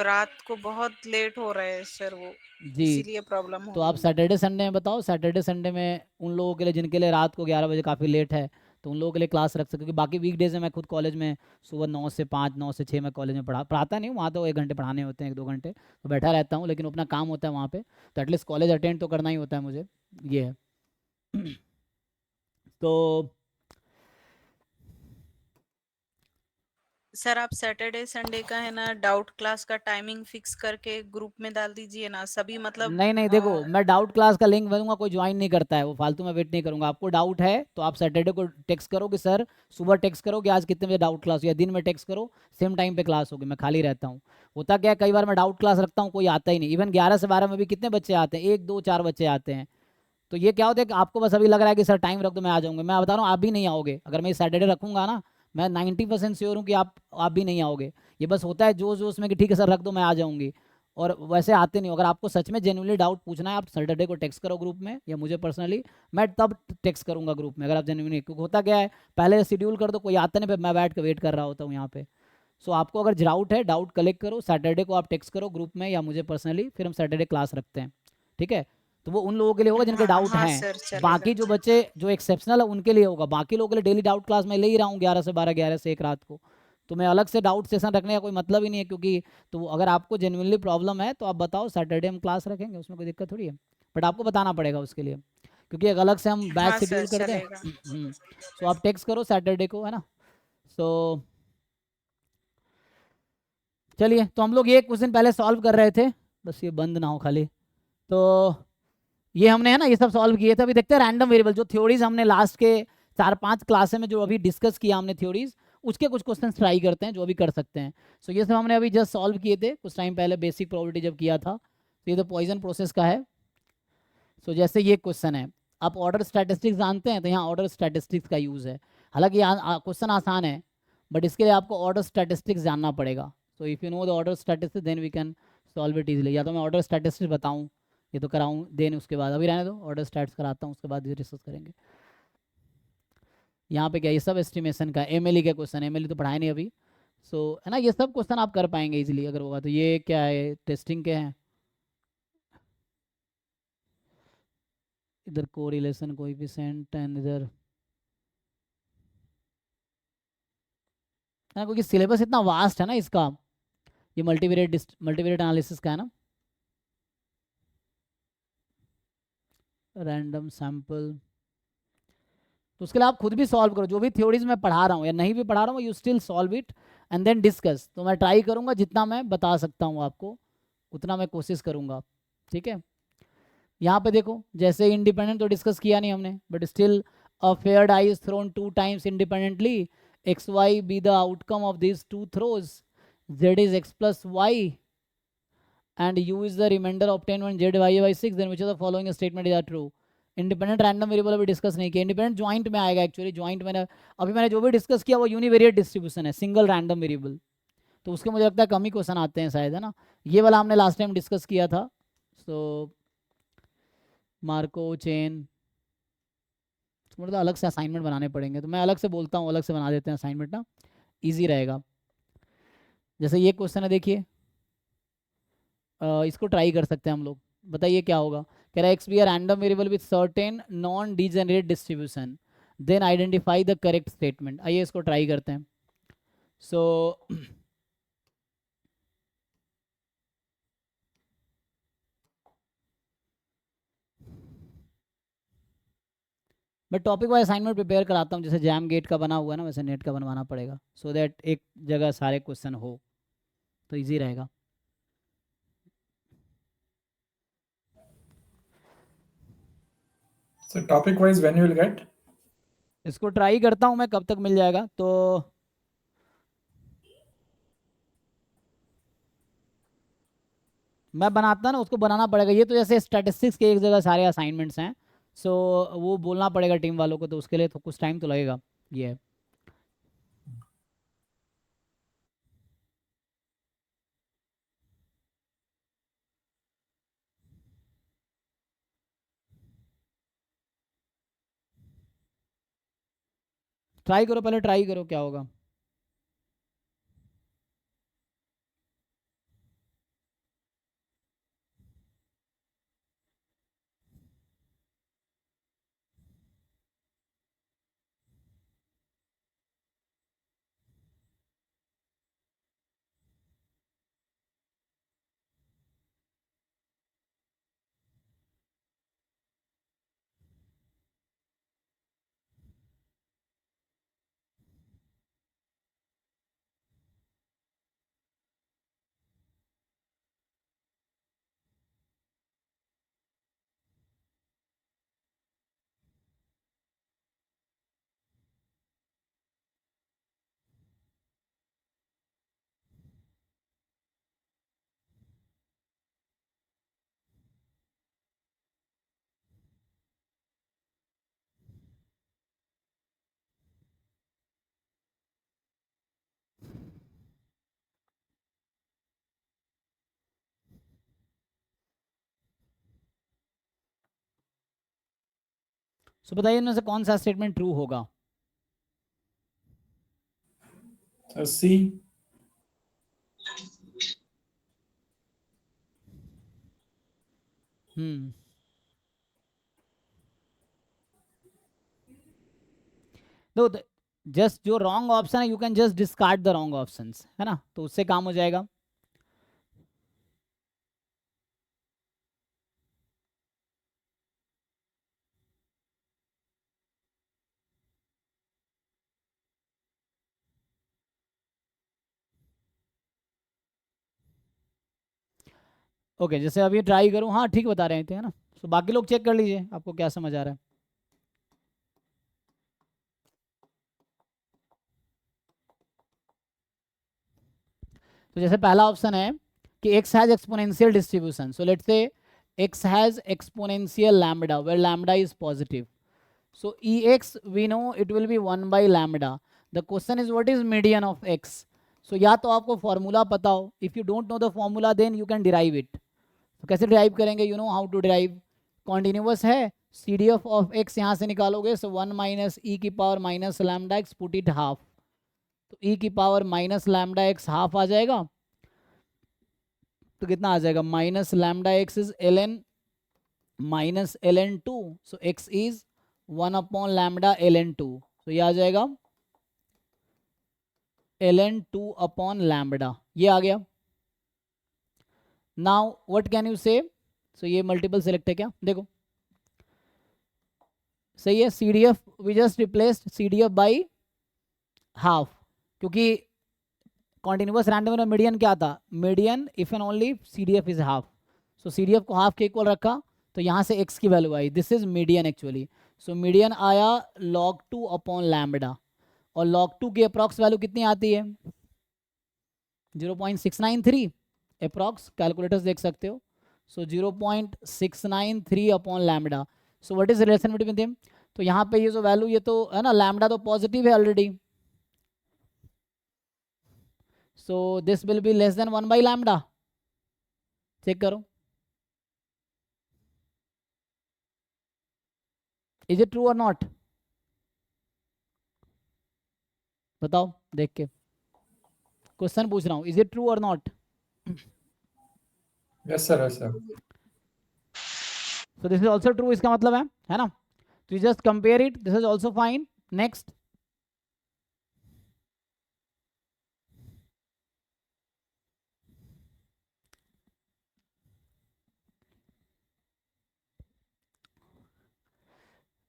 रात को बहुत लेट हो रहा है सर, वो जी, इसीलिए प्रॉब्लम तो हो आप रही है। सैटरडे संडे में बताओ। सैटरडे संडे में उन लोगों के लिए जिनके लिए रात को 11 बजे काफ़ी लेट है, तो उन लोगों के लिए क्लास रख सकते, क्योंकि बाकी वीकडेज में मैं खुद कॉलेज में सुबह 9 से 5, 9 से 6 मैं कॉलेज में पढ़ाता नहीं हूँ, वहाँ तो 1 घंटे पढ़ाने होते हैं, 1-2 घंटे तो बैठा रहता हूँ, लेकिन अपना काम होता है वहाँ पे, तो एटलीस्ट कॉलेज अटेंड तो करना ही होता है मुझे, ये है। तो सर आप सैटरडे संडे का है ना, डाउट क्लास का टाइमिंग फिक्स करके ग्रुप में डाल दीजिए ना, सभी मतलब नहीं नहीं, देखो मैं डाउट क्लास का लिंक दूंगा, कोई ज्वाइन नहीं करता है, वो फालतू में वेट नहीं करूंगा। आपको डाउट है तो आप सैटरडे को टेक्स्ट करो कि सर, सुबह टेक्स्ट करो कि आज कितने बजे डाउट क्लास, या दिन में टेक्स्ट करो सेम टाइम पे क्लास होगी, मैं खाली रहता हूँ। होता क्या है, कई बार मैं डाउट क्लास रखता हूँ, कोई आता ही नहीं, इवन 11 से 12 में भी कितने बच्चे आते हैं, 1, 2, 4 बच्चे आते हैं। तो ये क्या होता है कि आपको बस अभी लग रहा है कि सर टाइम रख दो मैं आ जाऊंगा, मैं बता रहा हूँ आप भी नहीं आओगे। अगर मैं सैटरडे रखूंगा ना, मैं 90% श्योर हूँ कि आप भी नहीं आओगे। ये बस होता है जोश जोश में कि ठीक है सर रख दो मैं आ जाऊंगी, और वैसे आते नहीं हो। अगर आपको सच में जेन्युइनली डाउट पूछना है, आप सैटरडे को टेक्स्ट करो ग्रुप में, या मुझे पर्सनली, मैं तब टेक्स्ट करूंगा ग्रुप में, अगर आप जेन्युइनली, क्योंकि होता क्या है, पहले शेड्यूल कर दो, कोई आता नहीं, फिर मैं बैठ के वेट कर रहा होता हूँ यहाँ पे। सो आपको अगर डाउट है, डाउट कलेक्ट करो, सैटरडे को आप टेक्स्ट करो ग्रुप में या मुझे पर्सनली, फिर हम सैटरडे क्लास रखते हैं। ठीक है, तो वो उन लोगों के लिए होगा जिनके हाँ डाउट हाँ हैं। सर, चलेगा। बाकी जो बच्चे जो एक्सेप्शनल है उनके लिए होगा, बाकी लोगों के लिए डेली डाउट क्लास मैं ले ही रहा हूँ 11 से 12, 11 से 1 रात को। तो मैं अलग से डाउट सेशन रखने का कोई मतलब ही नहीं है, क्योंकि तो अगर आपको जेन्युइनली प्रॉब्लम है तो आप बताओ, सैटरडे हम क्लास रखेंगे, उसमें कोई दिक्कत थोड़ी है, बट आपको बताना पड़ेगा उसके लिए, क्योंकि एक अलग से हम बैच हाँ सर, शेड्यूल कर दें। चलेगा। सो आप टेक्स्ट करो सैटरडे को, है ना। सो चलिए, तो हम लोग ये क्वेश्चन पहले सॉल्व कर रहे थे, बस ये बंद ना हो खाली। तो ये हमने, है ना, ये सब सॉल्व किए थे। अभी देखते हैं रैंडम वेरिएबल, जो थ्योरीज हमने लास्ट के 4-5 क्लासे में जो अभी डिस्कस किया हमने थ्योरीज, उसके कुछ क्वेश्चन ट्राई करते हैं जो अभी कर सकते हैं। सो ये सब हमने अभी जस्ट सॉल्व किए थे कुछ टाइम पहले, बेसिक प्रोबेबिलिटी जब किया था। तो ये तो पॉइजन प्रोसेस का है। सो जैसे ये क्वेश्चन है, आप ऑर्डर स्टैटिस्टिक्स जानते हैं, तो यहाँ ऑर्डर स्टैटिस्टिक्स का यूज़ है। हालांकि यहाँ क्वेश्चन आसान है, बट इसके लिए आपको ऑर्डर स्टैटिस्टिक्स जानना पड़ेगा। So if you know the order statistics then we can solve it easily. या तो मैं ऑर्डर स्टैटिस्टिक्स बताऊँ, ये तो कराऊँ, देन उसके बाद अभी रहने दो, ऑर्डर स्टैट्स कराता हूँ, उसके बाद डिस्कस करेंगे। यहाँ पे क्या, ये सब एस्टिमेशन का एमएलई के क्वेश्चन, एमएलई तो पढ़ाए नहीं अभी। सो है ना, ये सब क्वेश्चन आप कर पाएंगे इजीली अगर होगा तो। ये क्या है, टेस्टिंग के हैं, इधर कोरिलेशन कोएफिशिएंट एंड इधर है ना, क्योंकि सिलेबस इतना वास्ट है ना इसका, ये मल्टीवेरिएट एनालिसिस का है ना। रैंडम सैंपल, तो उसके लिए आप खुद भी सॉल्व करो, जो भी थ्योरीज मैं पढ़ा रहा हूँ या नहीं भी पढ़ा रहा हूँ, you still solve it and then discuss. तो मैं ट्राई करूँगा जितना मैं बता सकता हूँ आपको, उतना मैं कोशिश करूँगा, ठीक है। यहाँ पे देखो, जैसे इंडिपेंडेंट तो डिस्कस किया नहीं हमने, but still a fair die is thrown 2 times independently, x y be the outcome of this 2 throws, z is x plus y and u is the remainder obtained when z y by 6, then which of the following statement is true। Independent random variable अभी discuss नहीं किया, independent joint में आएगा actually. Joint मैंने मैंने जो भी discuss किया वो यूनिवेरिएट डिस्ट्रीब्यूशन है, सिंगल रैंडम वेरिएबल, तो उसके मुझे लगता है कम ही क्वेश्चन आते हैं शायद, है ना। ये वाला हमने लास्ट टाइम डिस्कस किया था। सो मार्को चेन, मतलब अलग से असाइनमेंट बनाने पड़ेंगे, तो मैं अलग से बोलता हूँ, अलग से बना देते हैं असाइनमेंट ना, ईजी रहेगा। जैसे ये क्वेश्चन है, देखिए इसको ट्राई कर सकते हैं हम लोग। बताइए क्या होगा, कह रहा है x be are random variable with certain non degenerate distribution, then identify the correct statement. आइए इसको ट्राई करते हैं। सो मैं टॉपिक वाइज असाइनमेंट प्रिपेयर कराता हूँ, जैसे जैम गेट का बना हुआ है ना, वैसे नेट का बनवाना पड़ेगा, सो दैट एक जगह सारे क्वेश्चन हो तो ईजी रहेगा। So topic wise when you will get? इसको ट्राई करता हूँ मैं, कब तक मिल जाएगा, तो मैं बनाता ना, उसको बनाना पड़ेगा। ये तो जैसे स्टैटिस्टिक्स के एक जगह सारे असाइनमेंट्स हैं, सो वो बोलना पड़ेगा टीम वालों को, तो उसके लिए तो कुछ टाइम तो लगेगा। ये ट्राई करो, पहले ट्राई करो क्या होगा। सो बताइए इनमें से कौन सा स्टेटमेंट ट्रू होगा। C. तो जस्ट जो रॉन्ग ऑप्शन है, you can just discard the wrong options, है ना, तो उससे काम हो जाएगा। ओके जैसे अभी ट्राई करूँ, हाँ ठीक बता रहे थे, है ना। तो बाकी लोग चेक कर लीजिए आपको क्या समझ आ रहा है। तो जैसे पहला ऑप्शन है कि x has exponential distribution, so let's say x has exponential lambda where lambda is positive. So ex we know it will be 1 by lambda. The question is what is median of x? So या तो आपको formula पता हो, if you don't know the formula then you can derive it. तो कैसे derive करेंगे? you know how to derive. Continuous है, CDF of x यहाँ से निकालोगे, so 1 minus e की power minus lambda x, put it half, तो e की power minus lambda x half आ जाएगा, तो कितना आ जाएगा? Minus lambda x is ln minus ln2, so x is 1 upon lambda ln2, तो ये आ जाएगा ln2 अपॉन लैम्डा, ये आ गया. नाउ व्हाट कैन यू से? सो ये मल्टीपल सेलेक्ट है क्या? देखो सही है. CDF we just replaced CDF by half, क्योंकि कॉन्टिन्यूस रैंडम में मीडियन क्या था? Median if and only CDF is half, so CDF को हाफ के इक्वल रखा, तो यहाँ से x की वैल्यू आई, this is median actually. So median आया log 2 अपॉन लैम्बडा, और log 2 की अप्रॉक्स वैल्यू कितनी आती है? 0.693 अप्रॉक्स, कैलकुलेटर्स देख सकते हो. सो 0.693 upon lambda. So what is relation between them? तो यहाँ पे ये जो वैल्यू, ये तो है ना, लैम्बडा तो पॉजिटिव है already, so this will be less than 1 by lambda. Check करो, इज इट ट्रू और नॉट? बताओ देख के, क्वेश्चन पूछ रहा हूँ, इज इट ट्रू और not? Yes, sir. Yes, sir. So this is also true, इसका मतलब है ना? तो you just compare it, this is also fine. Next,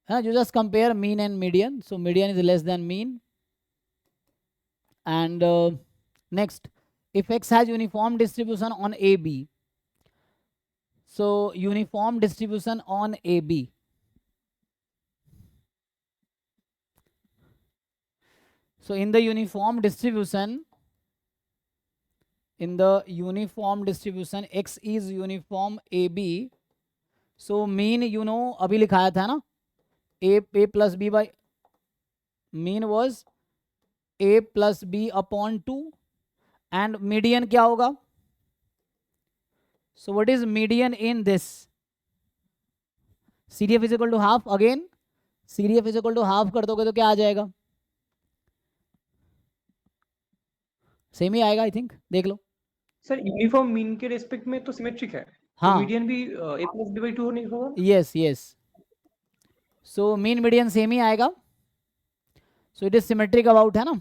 you just compare mean and median. So median is less than mean. And next, if x has uniform distribution on AB, so uniform distribution on AB, so in the uniform distribution, x is uniform AB, so mean you know अभी लिखाया था ना, a plus b by, mean was a plus b upon 2, and median क्या होगा? So what is median in this? CDF is equal to half. Again CDF is equal to half कर दोगे तो क्या आ जाएगा? सेम ही आएगा आई थिंक, देख लो. सर यूनिफॉर्म मीन के रेस्पेक्ट में तो सिमेट्रिक है, हाँ, तो मीडियन भी a plus b by 2 नहीं होगा? Yes yes, so mean median same ही आएगा, so it is symmetric about, है ना?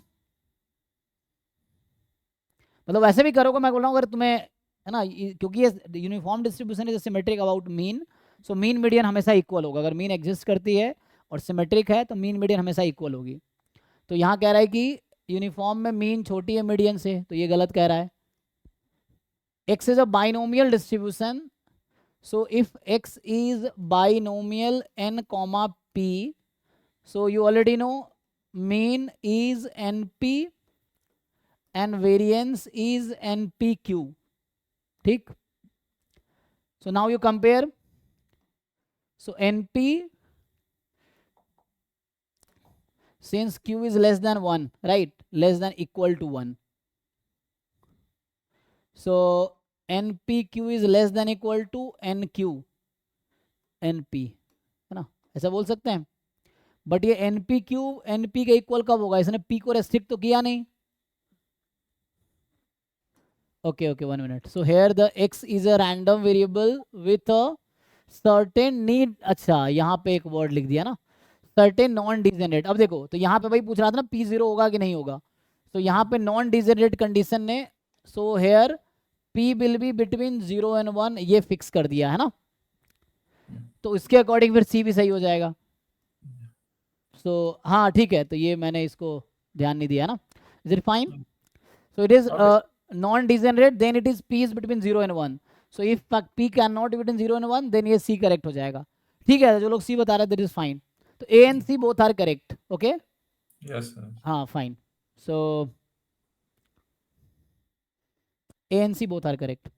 मतलब वैसे भी करोगे, मैं बोल रहा हूँ अगर तुम्हें, है ना, क्योंकि ये uniform distribution is symmetric about mean, so mean median हमेशा इक्वल होगा. अगर मीन एग्जिस्ट करती है और सिमेट्रिक है तो मीन मीडियन हमेशा इक्वल होगी. तो यहाँ कह रहा है कि यूनिफॉर्म में मीन छोटी है मीडियन से, तो ये गलत कह रहा है. x is a binomial distribution, so if x is binomial n comma p, so you already know mean is np and variance is npq. ठीक, so now you compare, so np, since q is less than 1, right, less than equal to 1, so npq is less than equal to nq, np, है ना, ऐसा बोल सकते हैं. But ये npq np के equal कब होगा? इसने p को रेस्ट्रिक्ट तो किया नहीं. Okay okay, 1 minute. So here the x is a random variable with a certain need. अच्छा, यहाँ पे एक वर्ड लिख दिया ना, सर्टेन नॉन डिजेनरेट. अब देखो, तो यहाँ पे भाई पूछ रहा था ना p0 होगा कि नहीं होगा, तो यहाँ पे नॉन डिजेनरेट कंडीशन ने, so here p will be between 0 and 1, ये फिक्स कर दिया है ना, तो इसके अकॉर्डिंग फिर c भी सही हो जाएगा. सो हाँ ठीक है, तो ये मैंने इसको ध्यान नहीं दिया ना. Is it fine? So it is non degenerate, then it is p is between 0 and 1. So if p can not between 0 and 1, then ये c करेक्ट हो जाएगा. ठीक है, जो लोग c बता रहे हैं दैट इज फाइन. तो a and c both are correct. Okay, Yes, sir. हाँ fine. So A and C both are correct.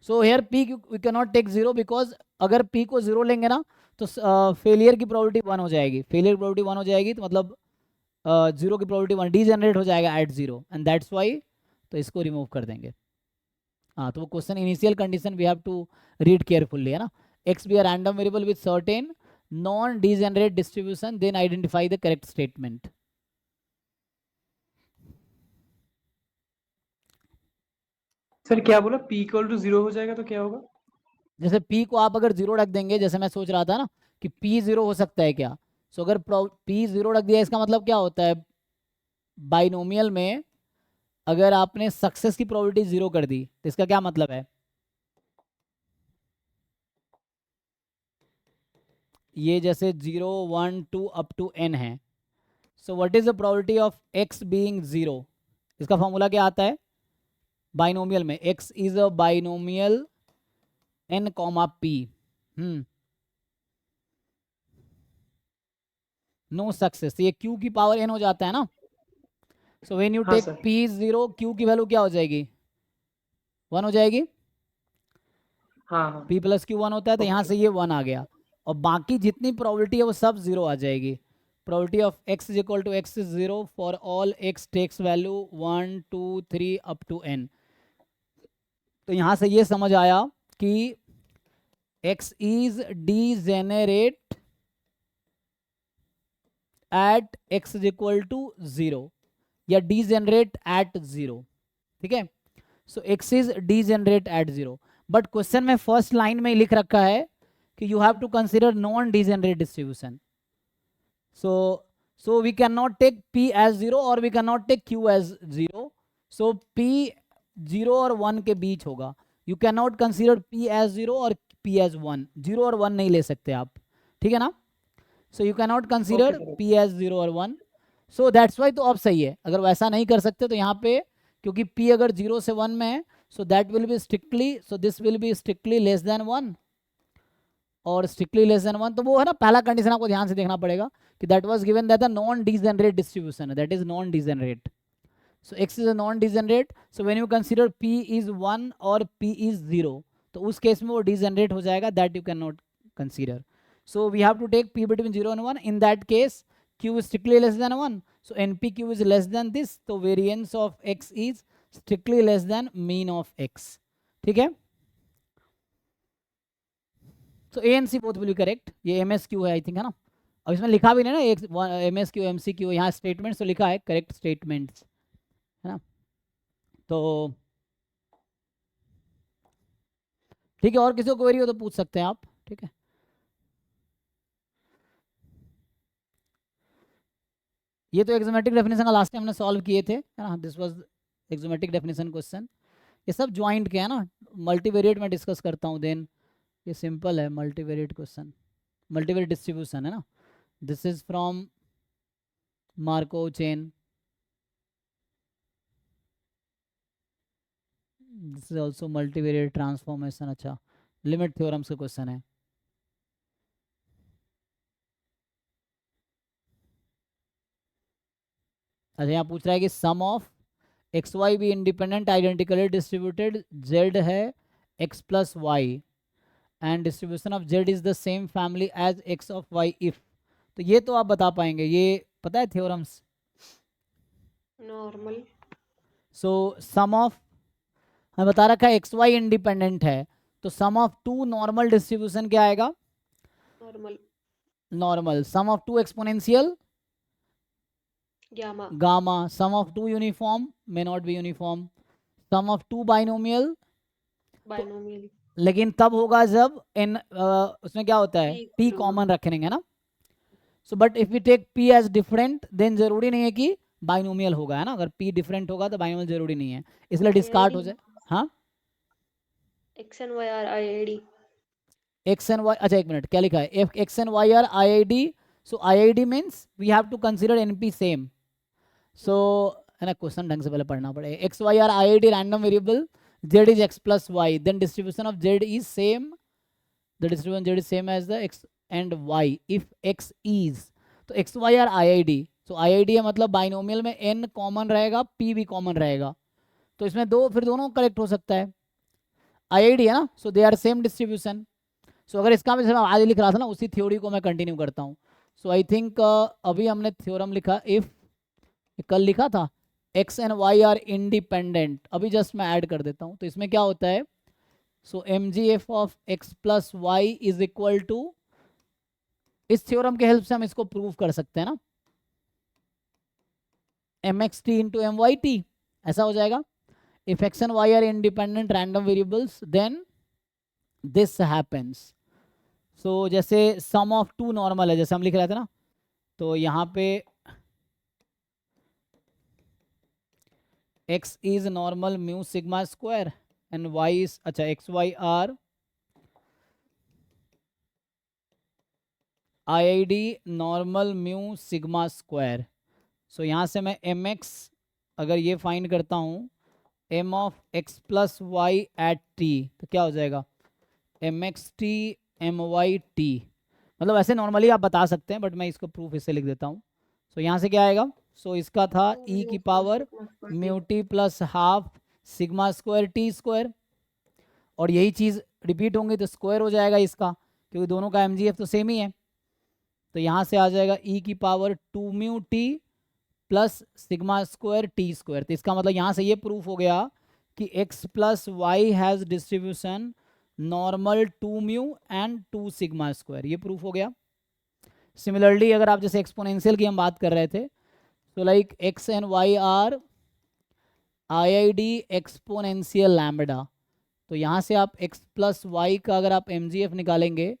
So here p we can not take 0 because अगर पी को 0 लेंगे ना तो फेलियर की प्रोबेबिलिटी 1 हो जाएगी, फेलियर की प्रोबेबिलिटी 1 हो जाएगी, तो मतलब 0 की प्रोबेबिलिटी 1 डीजेनरेट हो जाएगा एट 0 एंड दैट्स वाई, तो इसको रिमूव कर देंगे। हाँ, तो वो question initial condition we have to read carefully, है ना। X be a random variable with certain non degenerate distribution, then identify the correct statement. Sir क्या बोला, p इक्वल टू 0 हो जाएगा तो क्या होगा? जैसे p को आप अगर 0 रख देंगे, जैसे मैं सोच रहा था ना कि p 0 हो सकता है क्या, सो अगर p 0 रख दिया इसका मतलब क्या होता है, बाइनोमियल में अगर आपने सक्सेस की प्रोबेबिलिटी 0 कर दी तो इसका क्या मतलब है, ये जैसे 0 1 2 अप टू n है, so what is the probability of x being 0, इसका फॉर्मूला क्या आता है बाइनोमियल में, x इज अ binomial n comma p, no success, ये q की पावर n हो जाता है ना, सो व्हेन यू हाँ टेक सर। p इज 0, q की वैल्यू क्या हो जाएगी 1 हो जाएगी, हाँ हाँ। p प्लस q 1 होता है, तो यहाँ ओके। से ये 1 आ गया, और बाकी जितनी प्रोबेबिलिटी है वो सब 0 आ जाएगी। Probability of x is equal to x is 0 for all x takes value 1 2 3 up to n। तो यहाँ से ये समझ आया कि x is degenerate at x is equal to 0 या डीजेनरेट एट 0, ठीक है। So x is degenerate at 0, but question में फर्स्ट लाइन में लिख रखा है कि you have to consider non degenerate distribution, so we cannot take p as 0 और we cannot take q as 0, so p 0 और 1 के बीच होगा, you cannot consider p as 0 और p as 1, 0 और 1 नहीं ले सकते आप, ठीक है ना, so you cannot consider okay sir. p as 0 और 1, so that's why, तो अब सही है, अगर वैसा नहीं कर सकते तो यहाँ पे क्योंकि p अगर 0 से 1 में है, so that will be strictly, so this will be strictly less than 1 और स्ट्रिक्टली लेस देन 1, तो वो है ना पहला कंडीशन आपको ध्यान से देखना पड़ेगा कि that was given that the non degenerate distribution है, that is non degenerate, so x is a non degenerate, so when you consider p is 1 और p इज 0, तो उस केस में वो डीजेनरेट हो जाएगा, that you can not consider, so we have to take p between 0 and 1, in that case q is strictly less than 1, so npq is less than this, तो variance of x is strictly less than mean of x, ठीक है। तो A and C both will be correct, ये M S Q है I think, है ना, अब इसमें लिखा भी नहीं ना एक M S Q M C Q, यहाँ स्टेटमेंट्स तो लिखा है करेक्ट स्टेटमेंट्स, है ना, तो ठीक है, और किसी को क्वेरी हो तो पूछ सकते हैं आप, ठीक है। ये तो एक्सोमेटिक डेफिनेशन का लास्ट टाइम हमने सॉल्व किए थे, है ना, दिस वाज एक्सोमेटिक डेफिनेशन क्वेश्चन, ये सब ज्वाइंट के है ना, मल्टीवेरिएट में डिस्कस करता हूँ, देन ये सिंपल है मल्टीवेरिएट क्वेश्चन, मल्टीवेरिएट डिस्ट्रीब्यूशन है ना, this is from Markov chain, this is also multivariate transformation, अच्छा लिमिट थ्योरम्स का क्वेश्चन है, अच्छा यहाँ पूछ रहा है कि sum of x y be independent identically distributed z है x plus y and distribution of z is the same family as x of y if, तो ये तो आप बता पाएंगे, ये पता है theorems, normal, so sum of हमें बता रखा है एक्स वाई इंडिपेंडेंट है, तो sum of two normal distribution क्या आएगा normal, normal, sum of two exponential gamma, gamma, sum of two uniform may not be uniform, sum of two binomial, binomial, लेकिन तब होगा जब इन उसमें क्या होता है P p equal to common रखेंगे ना, so but if you take p as different then जरूरी नहीं है कि बाइनोमियल होगा, है ना, अगर p डिफरेंट होगा तो बाइनोमियल जरूरी नहीं है, इसलिए डिस्कार्ड हो जाए, हाँ x and y are IID, x and y, अच्छा एक मिनट क्या लिखा है, x and y are IID, so IID means we have to consider NP same, so है ना, क्वेश्चन ढंग से पहले पढ़ना पड़ेगा, x y are IID random variable, z is x plus y, then distribution of z is same, the distribution z is same as the x and y if x is, तो x y are IID, so IID है मतलब binomial में n common रहेगा p भी common रहेगा, तो इसमें दो फिर दोनों करेक्ट हो सकता है, IID है ना, सो दे आर सेम डिस्ट्रीब्यूशन. सो अगर इसका मैं आज लिख रहा था ना, उसी थ्योरी को मैं कंटिन्यू करता हूँ. सो आई थिंक अभी हमने थ्योरम लिखा, इफ कल लिखा था x and y are independent, अभी जस्ट मैं ऐड कर देता हूँ. तो इसमें क्या होता है, सो mgf of x plus y is equal to, इस थ्योरम के हेल्प से हम इसको प्रूव कर सकते हैं ना, mxt इंटू myt, ऐसा हो जाएगा. If x and y are independent random variables then this happens. So जैसे सम ऑफ टू नॉर्मल है, जैसे हम लिख रहे थे ना, तो यहाँ पे x is normal mu sigma square and y is, अच्छा x y are IID normal mu sigma square. so यहाँ से मैं mx अगर ये फाइंड करता हूँ m of x plus y at t, तो क्या हो जाएगा mxt my t. मतलब ऐसे नॉर्मली आप बता सकते हैं, बट मैं इसको प्रूफ इससे लिख देता हूँ. सो यहाँ से क्या आएगा, सो इसका था e की power mu t plus half sigma square t square, और यही चीज़ रिपीट होंगी तो स्क्वायर हो जाएगा इसका, क्योंकि दोनों का mgf तो सेम ही है. तो यहाँ से आ जाएगा e की power 2 mu t plus sigma square t square. तो इसका मतलब यहाँ से ये प्रूफ हो गया कि x plus y has distribution normal 2 mu and 2 sigma square, ये प्रूफ हो गया. सिमिलरली अगर आप जैसे एक्सपोनेंशियल की हम बात कर रहे थे, तो like x and y are IID exponential lambda. तो यहाँ से आप x प्लस वाई का अगर आप mgf निकालेंगे,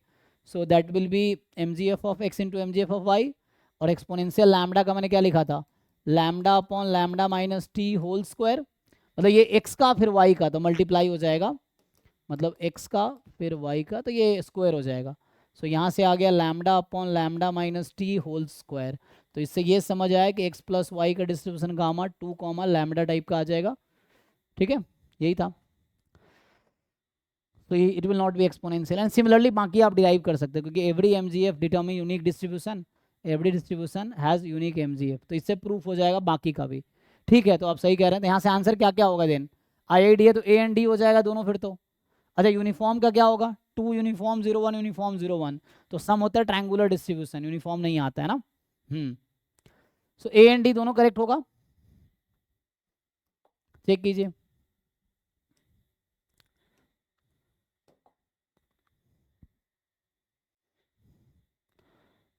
so that will be mgf of x into mgf of y, और एक्सपोनेंशियल लैम्बडा का मैंने क्या लिखा था, lambda upon lambda minus t whole square. मतलब ये x का फिर y का, तो मल्टीप्लाई हो जाएगा, मतलब x का फिर y का, तो ये स्क्वायर हो जाएगा. सो यहाँ से आ गया lambda upon lambda minus t whole square. तो इससे ये समझ आया कि x प्लस वाई का distribution gamma 2 comma lambda type का आ जाएगा. ठीक है, यही था. तो it will not be exponential. And similarly बाकी आप डिराइव कर सकते हो, क्योंकि every mgf determine unique distribution, every distribution has unique mgf. तो इससे प्रूफ हो जाएगा बाकी का भी. ठीक है, तो आप सही कह रहे हैं. तो यहाँ से आंसर क्या क्या होगा देन, IID है तो A एंड D हो जाएगा दोनों फिर तो. अच्छा यूनिफॉर्म का क्या होगा, 2 यूनिफॉर्म 0 1 यूनिफॉर्म 0 1. तो सम होता है ट्रायंगुलर डिस्ट्रीब्यूशन, यूनिफॉर्म नहीं आता है ना. सो A एंड D दोनों करेक्ट होगा, चेक कीजिए.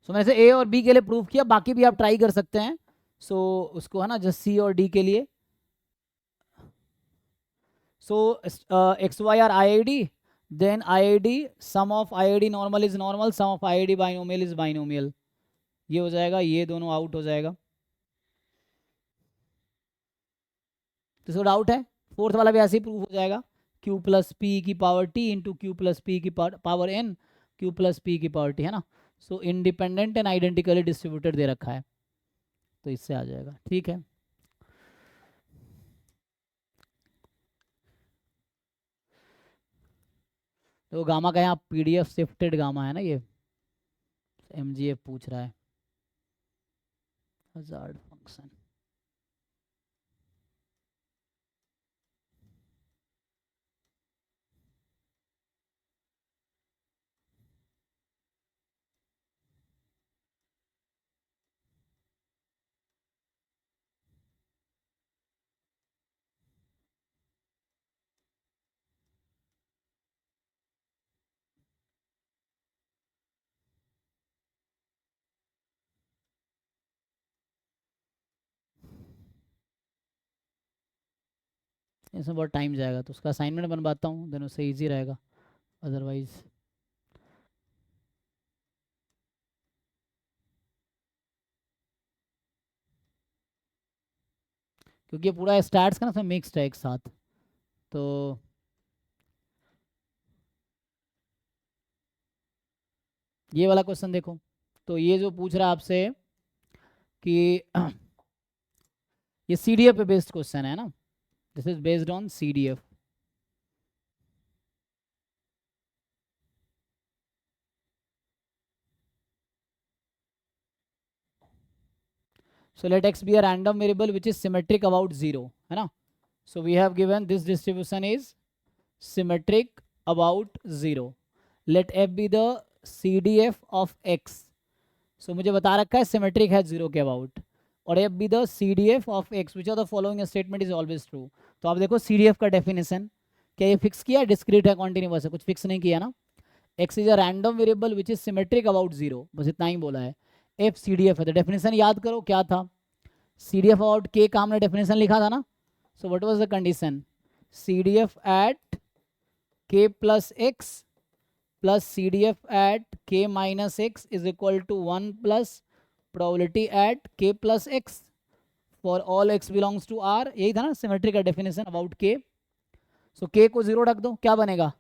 सो मैंने से A और B के लिए प्रूफ किया, बाकी भी आप ट्राई कर सकते हैं. सो उसको है ना, जस्ट C और D के लिए. So x y are IID, then IID sum of IID normal is normal, sum of IID binomial is binomial. ये हो जाएगा, ये दोनों आउट हो जाएगा. तो इसको डाउट है, फोर्थ वाला भी ऐसे ही प्रूफ हो जाएगा, q प्लस पी की power t into q plus p की power n, q plus p की पावर t, है ना. So independent and identically distributed दे रखा है, तो इससे आ जाएगा. ठीक है, तो गामा का यहाँ PDF शिफ्टेड गामा है ना, ये mgf पूछ रहा है, हजार्ड फंक्शन. इसमें बहुत टाइम जाएगा, तो उसका असाइनमेंट बनवाता हूँ, देन उससे ईजी रहेगा, अदरवाइज. क्योंकि ये पूरा स्टैट्स का ना सब मिक्स्ड है एक साथ. तो ये वाला क्वेश्चन देखो, तो ये जो पूछ रहा है आपसे कि ये CDF पे बेस्ड क्वेश्चन है ना, this is based on CDF. So let x be a random variable which is symmetric about 0, है ना. So we have given this distribution is symmetric about 0. Let f be the CDF of x. So मुझे बता रखा है symmetric है 0 के about, और f be the CDF of x, which of the following statement is always true. तो आप देखो CDF का डेफिनेशन, क्या ये फिक्स किया है, डिस्क्रीट है, कॉन्टिन्यूअस है, कुछ फिक्स नहीं किया ना. x is a random variable which is symmetric about 0, बस इतना ही बोला है. f CDF है, तो डेफिनेशन याद करो क्या था. CDF अबाउट k का हमने डेफिनेशन लिखा था ना. So what was the condition, CDF at k plus x plus CDF at k minus x is equal to 1 plus probability at k plus x for all x belongs to R. यही था ना symmetric का definition about k. So k को 0 रख दो, क्या बनेगा,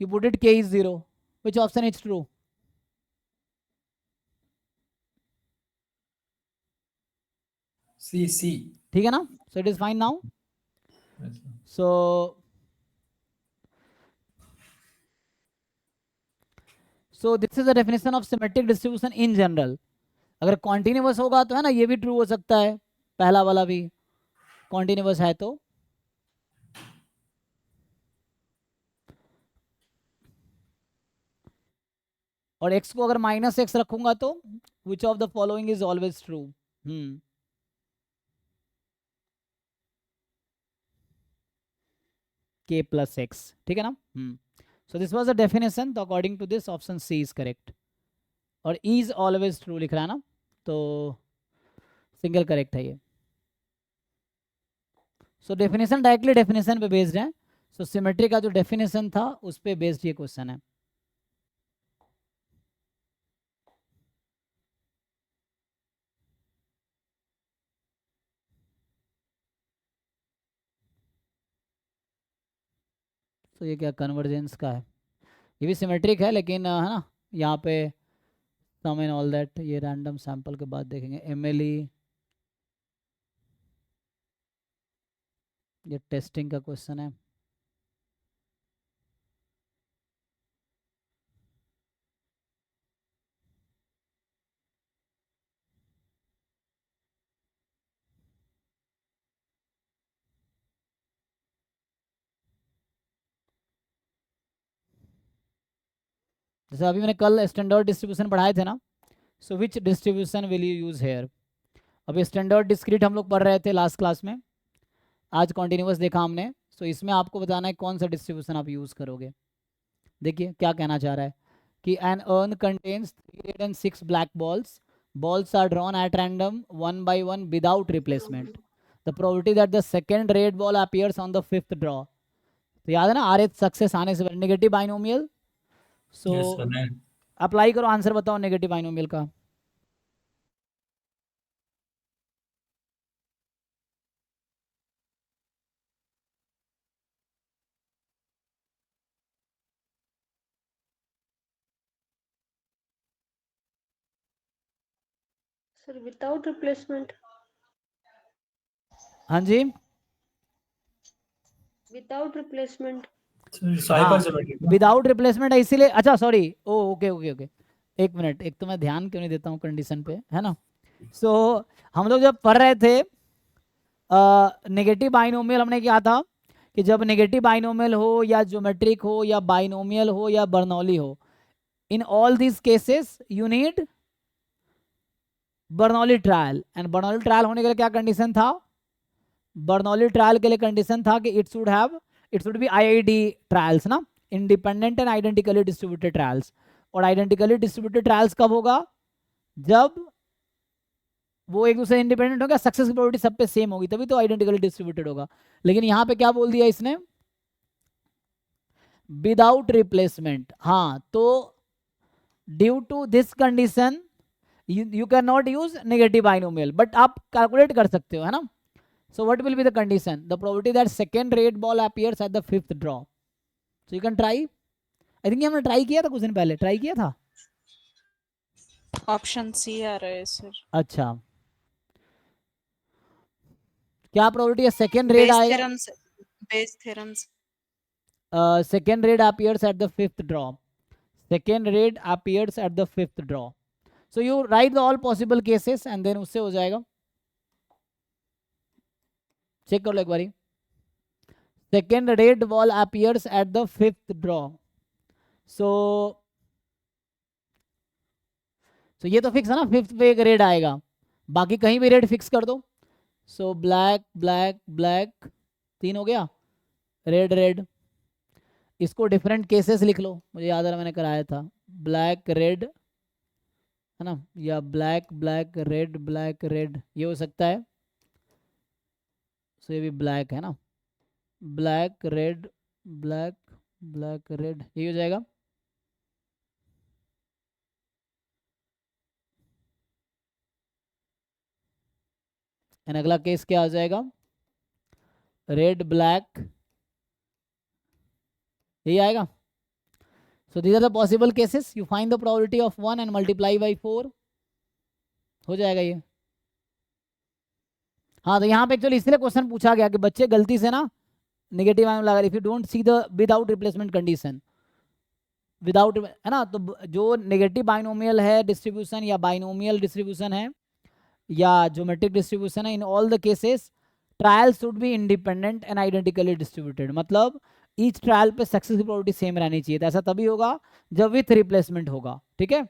you put it k is 0. which option is true? C. ठीक है ना. so it is fine now. Yes, sir. So this is the definition of symmetric distribution in general. अगर continuous होगा तो है ना, ये भी ट्रू हो सकता है, पहला वाला भी कॉन्टिन्यूअस है तो. और x को अगर माइनस एक्स रखूंगा तो which of the following is always true. k plus x, ठीक है ना. So this was the definition. तो according to this option C is correct. और is always true लिख रहा है ना, तो सिंगल करेक्ट है ये. सो डेफिनेशन डायरेक्टली डेफिनेशन पे बेस्ड है. सो सिमेट्री का जो डेफिनेशन था उस पे बेस्ड ये क्वेश्चन है. तो ये क्या कन्वर्जेंस का है, ये भी सिमेट्रिक है लेकिन है ना, यहाँ पे सम एंड ऑल दैट ये रैंडम सैंपल के बाद देखेंगे. MLE ये टेस्टिंग का क्वेश्चन है. जैसे अभी मैंने कल स्टैंडर्ड डिस्ट्रीब्यूशन पढ़ाए थे ना. So which distribution will you use here. अभी स्टैंडर्ड डिस्क्रीट हम लोग पढ़ रहे थे लास्ट क्लास में, आज कॉन्टिन्यूअस देखा हमने. सो इसमें आपको बताना है कौन सा डिस्ट्रीब्यूशन आप यूज करोगे. देखिए क्या कहना चाह रहा है कि an urn contains 3 red and 6 black balls. Balls are drawn at random one by one without replacement. The probability that the second red ball appears on the fifth draw. तो याद है ना, RH सक्सेस आने से negative binomial. सो Yes, sir. Then apply करो, answer बताओ negative binomial का. Sir, without replacement. हाँ जी, Without replacement. sir, it's hypersymmetric. No? Without replacement है इसीलिए. अच्छा सॉरी, ओ ओके ओके ओके, एक मिनट, एक तो मैं ध्यान क्यों नहीं देता हूँ कंडीशन पे, है ना. सो हम लोग जब पढ़ रहे थे नेगेटिव बाइनोमियल, हमने क्या था कि जब नेगेटिव बाइनोमियल हो या ज्योमेट्रिक हो या बाइनोमियल हो या बर्नौली हो, in all this cases you need Bernoulli trial. And Bernoulli trial होने के लिए क्या कंडीशन था, बर्नौली ट्रायल के लिए कंडीशन था कि it should be IID trials ना, independent and identically distributed trials. और आइडेंटिकली डिस्ट्रीब्यूटेड ट्रायल्स कब होगा, जब वो एक दूसरे इंडिपेंडेंट होगा, सक्सेस की प्रोबेबिलिटी सब पे सेम होगी, तभी तो आइडेंटिकली डिस्ट्रीब्यूटेड होगा. लेकिन यहाँ पे क्या बोल दिया इसने, विदाउट रिप्लेसमेंट. हाँ, तो due to this condition you cannot use negative binomial, but आप कैलकुलेट कर सकते हो, है ना. So what will be the condition, the probability that second red ball appears at the fifth draw. So you can try. I think हमने try किया था कुछ दिन पहले, ट्राई किया था. ऑप्शन सी आ रहा है सर. अच्छा, क्या प्रोबेबिलिटी है सेकेंड रेड आएगा, Bayes theorem. Second red appears at the fifth draw. Second red appears at the fifth draw. So you write the all possible cases and then उससे हो जाएगा. Check कर लो एक बारी. second red ball appears at the 5th draw. So ये तो fix है ना, 5th पे एक रेड आएगा, बाकी कहीं भी रेड फिक्स कर दो. सो ब्लैक ब्लैक ब्लैक, 3 हो गया, रेड रेड. इसको डिफरेंट केसेस लिख लो, मुझे याद है मैंने कराया था. ब्लैक रेड है ना, या ब्लैक ब्लैक रेड, ये हो सकता है. सो ये भी ब्लैक है ना, black red black black red, ये हो जाएगा. एंड अगला केस क्या आ जाएगा, रेड ब्लैक, यही आएगा. So these are the possible cases. You find the probability of 1 and multiply by 4, हो जाएगा ये. हाँ, तो यहाँ पे एक्चुअली इसलिए क्वेश्चन पूछा गया कि बच्चे गलती से ना नेगेटिव आइम लगा, if you don't see the without replacement condition, without, है ना, तो जो नेगेटिव बाइनोमियल है डिस्ट्रीब्यूशन, या बाइनोमियल डिस्ट्रीब्यूशन है, या ज्योमेट्रिक डिस्ट्रीब्यूशन है, in all the cases trial should be independent and identically distributed. मतलब ईच ट्रायल पे सक्सेस की प्रोबेबिलिटी सेम रहनी चाहिए. तो ऐसा तभी होगा जब विथ रिप्लेसमेंट होगा. ठीक है,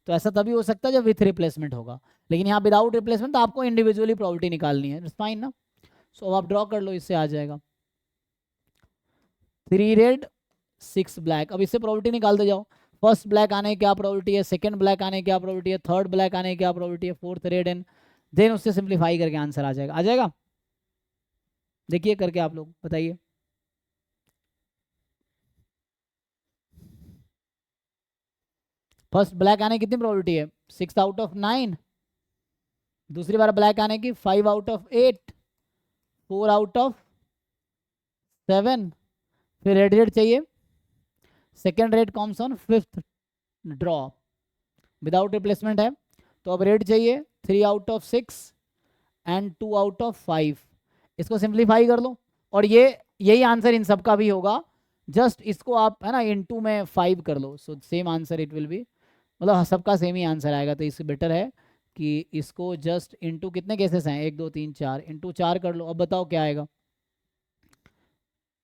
तो ऐसा तभी हो सकता है जब विथ रिप्लेसमेंट होगा, लेकिन यहाँ विदाउट रिप्लेसमेंट तो आपको इंडिविजुअली प्रोबेबिलिटी निकालनी है. फाइन ना. सो अब आप ड्रॉ कर लो, इससे आ जाएगा 3 रेड 6 ब्लैक. अब इससे प्रोबेबिलिटी निकालते जाओ. फर्स्ट ब्लैक आने की क्या प्रोबेबिलिटी है, सेकंड ब्लैक आने की क्या प्रोबेबिलिटी है, थर्ड ब्लैक आने की क्या प्रोबेबिलिटी है, फोर्थ रेड, एंड देन उससे सिंप्लीफाई करके आंसर आ जाएगा. आ जाएगा, देखिए करके आप लोग बताइए. फर्स्ट ब्लैक आने की कितनी प्रोबेबिलिटी है, 6 आउट ऑफ 9. दूसरी बार ब्लैक आने की 5 आउट ऑफ 8, 4 आउट ऑफ 7. फिर रेड रेड चाहिए, second red comes on 5th draw, without replacement है. तो अब रेड चाहिए 3 out of 6 and 2 out of 5. इसको सिंप्लीफाई कर लो, और ये यही आंसर इन सब का भी होगा. जस्ट इसको आप, है ना, इनटू में 5 कर लो. So same answer it will be, मतलब सबका सेम ही आंसर आएगा. तो इससे बेटर है कि इसको जस्ट इनटू, कितने केसेस हैं, 1 2 3 4, इनटू 4 कर लो. अब बताओ क्या आएगा,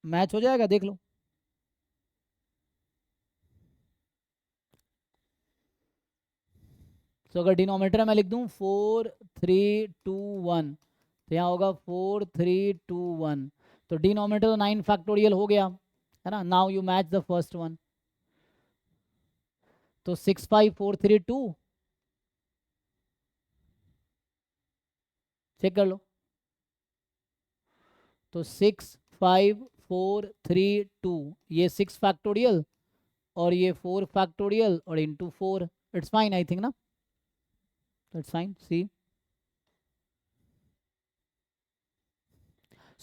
मैच हो जाएगा, देख लो. तो अगर डिनोमीटर में लिख दूं 4 3 2 1, तो यहाँ होगा 4 3 2 1. तो डिनोमीटर तो 9 फैक्टोरियल हो गया, है ना. Now you match the first one. तो 6 5 4 3 2, चेक कर लो. तो 6 5 4 3 2, ये 6 फैक्टोरियल और ये 4 फैक्टोरियल और into 4. It's fine I think ना, इट्स फाइन. सी,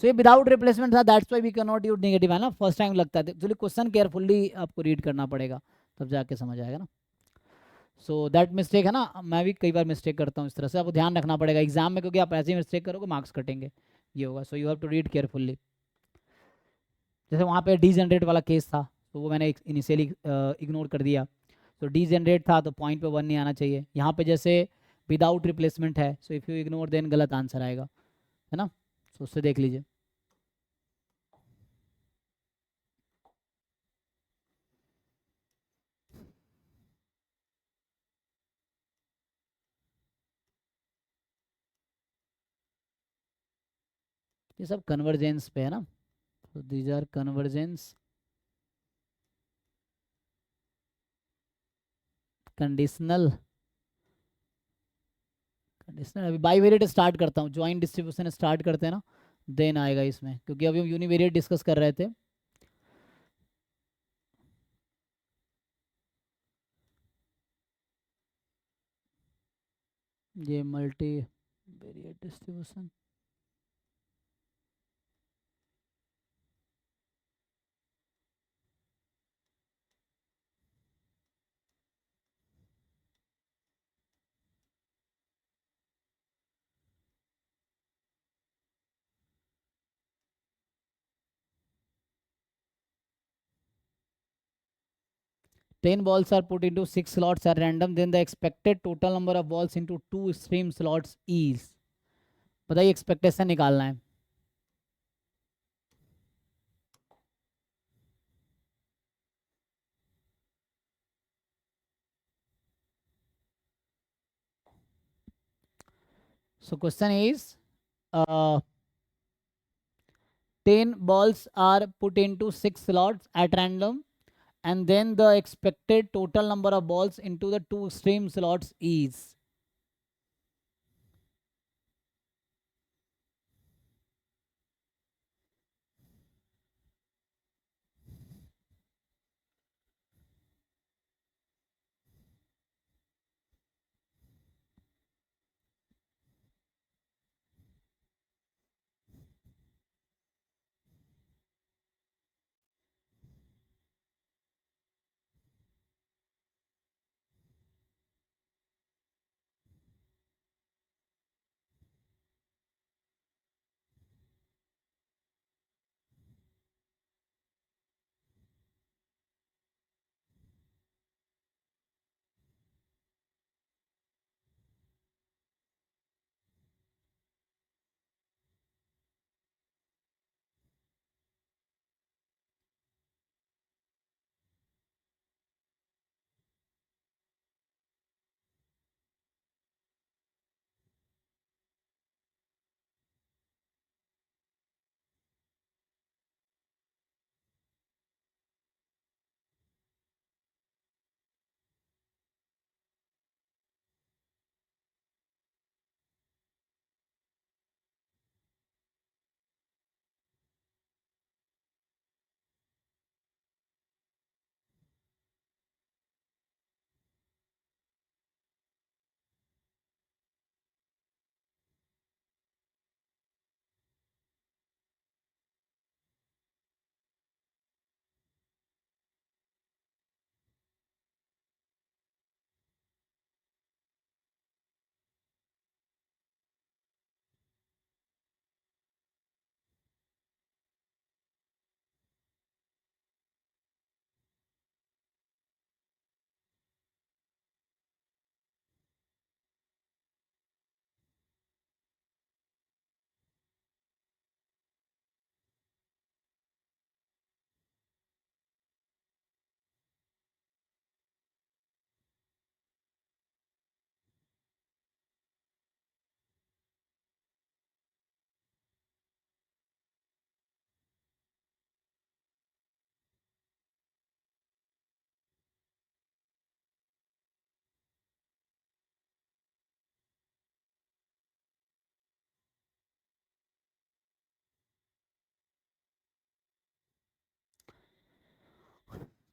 सो ये विदाउट रिप्लेसमेंट था, that's why we can not use negative, है ना. फर्स्ट टाइम लगता है, एक्चुअली क्वेश्चन केयरफुली आपको रीड करना पड़ेगा, तब जाके समझ आएगा ना. सो दैट मिस्टेक है ना, मैं भी कई बार मिस्टेक करता हूँ इस तरह से, आपको ध्यान रखना पड़ेगा एग्जाम में, क्योंकि आप ऐसे ही मिस्टेक करोगे मार्क्स कटेंगे, ये होगा. So you have to read carefully. जैसे वहाँ पे डी जनरेट वाला केस था, तो वो मैंने इनिशियली इग्नोर कर दिया. तो डी जनरेट था तो पॉइंट पे 1 नहीं आना चाहिए. यहाँ पे जैसे विदाउट रिप्लेसमेंट है, so if you ignore then गलत आंसर आएगा, है ना. सो उससे देख लीजिए. ये सब कन्वर्जेंस पे है ना. तो these are convergence conditional. Conditional अभी बाईवेरिएट स्टार्ट करता हूँ, ज्वाइंट डिस्ट्रीब्यूशन स्टार्ट करते हैं ना, देन आएगा इसमें, क्योंकि अभी हम यूनिवेरिएट डिस्कस कर रहे थे. ये multi variate distribution, ten balls are put into 6 slots at random, then the expected total number of balls into 2 stream slots is. बताइए एक्सपेक्टेशन निकालना है. So question is, 10 balls are put into 6 slots at random, and then the expected total number of balls into the 2 extreme slots is.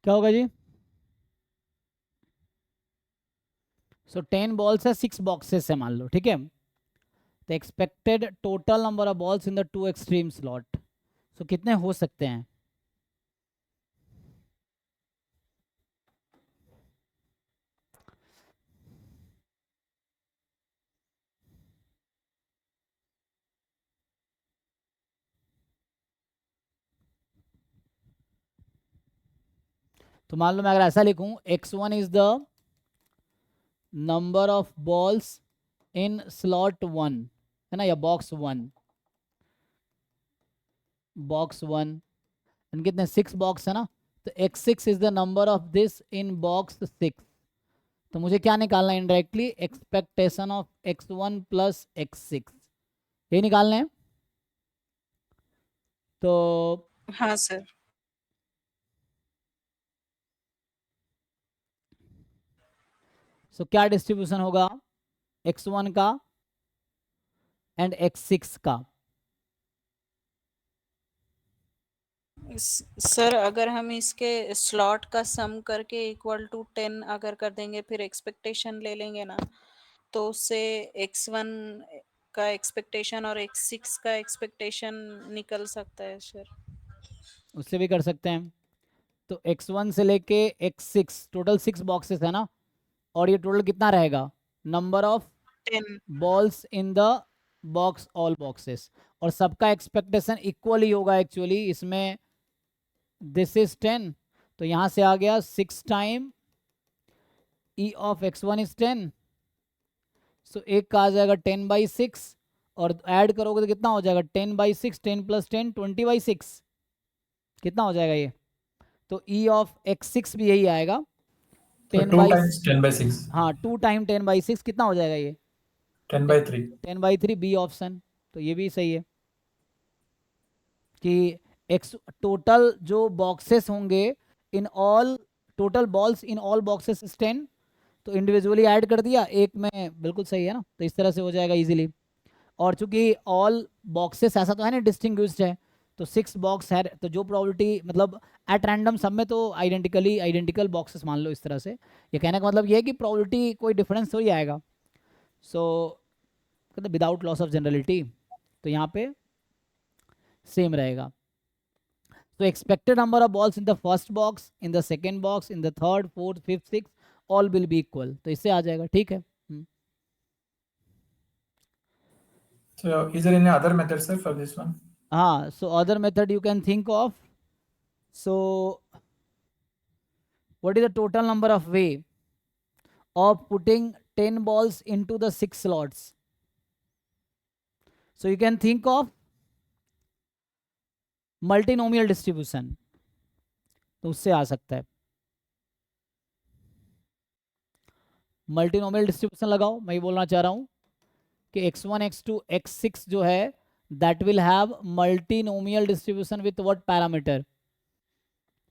क्या होगा जी? सो 10 balls है, 6 boxes है मान लो, ठीक है। The expected total number of balls in the 2 extreme slot, so कितने हो सकते हैं? तो मान लो मैं अगर ऐसा लिखूं, x1 is the number of balls in slot 1, है ना, या बॉक्स 1, बॉक्स 1, एंड कितने 6 बॉक्स है ना, तो x6 is the number of this in box 6। तो मुझे क्या निकालना है indirectly? Expectation of x1 plus x6, ये निकालना है। तो हाँ सर। सो क्या डिस्ट्रीब्यूशन होगा x1 का एंड x6 का? सर अगर हम इसके स्लॉट का सम करके इक्वल टू 10 अगर कर देंगे, फिर एक्सपेक्टेशन ले लेंगे ना, तो उससे x1 का एक्सपेक्टेशन और x6 का एक्सपेक्टेशन निकल सकता है सर। उससे भी कर सकते हैं। तो x1 से लेके x6 टोटल 6 बॉक्सेस है ना, और ये टोटल कितना रहेगा? Number of 10। Balls in the box, all boxes, और सबका एक्सपेक्टेशन इक्वल ही होगा एक्चुअली इसमें। दिस इज 10, तो यहाँ से आ गया 6 time e of x1 is 10, सो एक का आ जाएगा 10/6, और ऐड करोगे तो कितना हो जाएगा? 10/6, 10 + 10 20/6, कितना हो जाएगा ये? तो e ऑफ x6 भी यही आएगा, So 2 times 10/6. हाँ 2 टाइम 10/6, कितना हो जाएगा ये? 10/3. 10/3 बी ऑप्शन, तो ये भी सही है कि एक्स टोटल जो बॉक्सेस होंगे in all, total balls in all boxes is 10, तो इंडिविजुअली ऐड कर दिया एक में, बिल्कुल सही है ना, तो इस तरह से हो जाएगा इजीली। और चूंकि ऑल बॉक्सेस ऐसा तो है ना डिस्टिंग्विश्ड है, तो 6 बॉक्स है, तो जो प्रोबेबिलिटी मतलब एट रैंडम सब में तो आइडेंटिकल बॉक्सेस मान लो, इस तरह से ये कहने का मतलब ये है कि प्रोबेबिलिटी कोई डिफरेंस हो ही आएगा। सो कहते विदाउट लॉस ऑफ जनरलिटी, तो यहाँ पे सेम रहेगा। तो expected number of balls in the first box, in the second box, in the third, fourth, fifth, six, all will be equal, तो इससे आ जाएगा, ठीक है। So is there any other method, sir, for this one? हाँ, so other method you can think of. So what is the total number of way of putting 10 balls into the 6 slots? So you can think of multinomial distribution, तो उससे आ सकता है। Multinomial distribution लगाओ, मैं ये बोलना चाह रहा हूं कि x1 x2 x6 जो है that will have multinomial distribution with what parameter?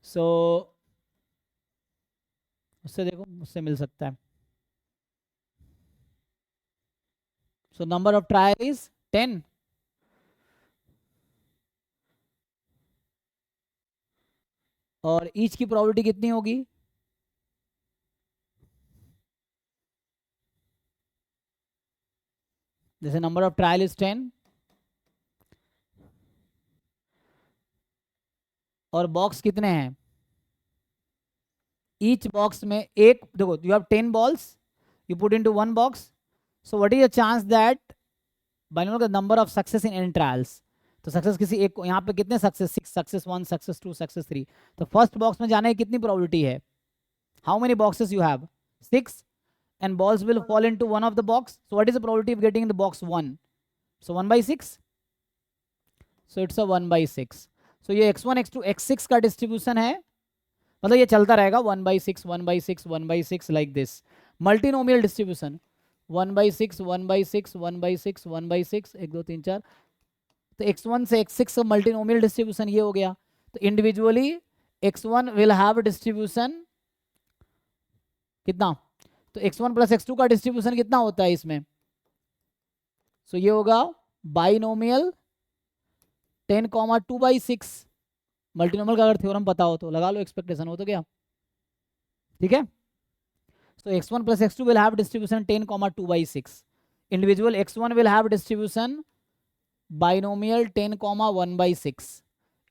So उससे देखो, उससे मिल सकता है। So number of trial is 10, और ईच की प्रोबेबिलिटी कितनी होगी? जैसे नंबर ऑफ ट्रायल इज 10 और बॉक्स कितने हैं? ईच बॉक्स में एक, देखो you have 10 balls, you put into one box, so what is the chance that binomial का number of success in n trials, तो सक्सेस किसी एक, यहाँ पे कितने सक्सेस? 6, सक्सेस 1, सक्सेस 2, सक्सेस 3, तो फर्स्ट बॉक्स में जाने की कितनी प्रोबेबिलिटी है? How many boxes you have? 6, and balls will fall into one of the box, so what is the probability of getting in the box 1? So 1/6, so it's a 1/6. so ये x1 x2 x6 का distribution है, मतलब ये चलता रहेगा 1/6 1/6 1/6 like this. Multinomial distribution 1/6 1/6 1/6 1/6 1 2 3 4, तो x1 से x6 का मल्टीनोमियल डिस्ट्रीब्यूशन ये हो गया। तो individually x1 will have distribution कितना? तो x1 प्लस x2 का डिस्ट्रीब्यूशन कितना होता है इसमें? सो ये होगा बाइनोमियल 10, 2/6। मल्टीनोमियल का अगर थ्योरम पता हो तो लगा लो, एक्सपेक्टेशन हो तो क्या, ठीक है। सो x1 plus x2 will have distribution 10, 2/6। Individual x1 will have distribution binomial 10, 1/6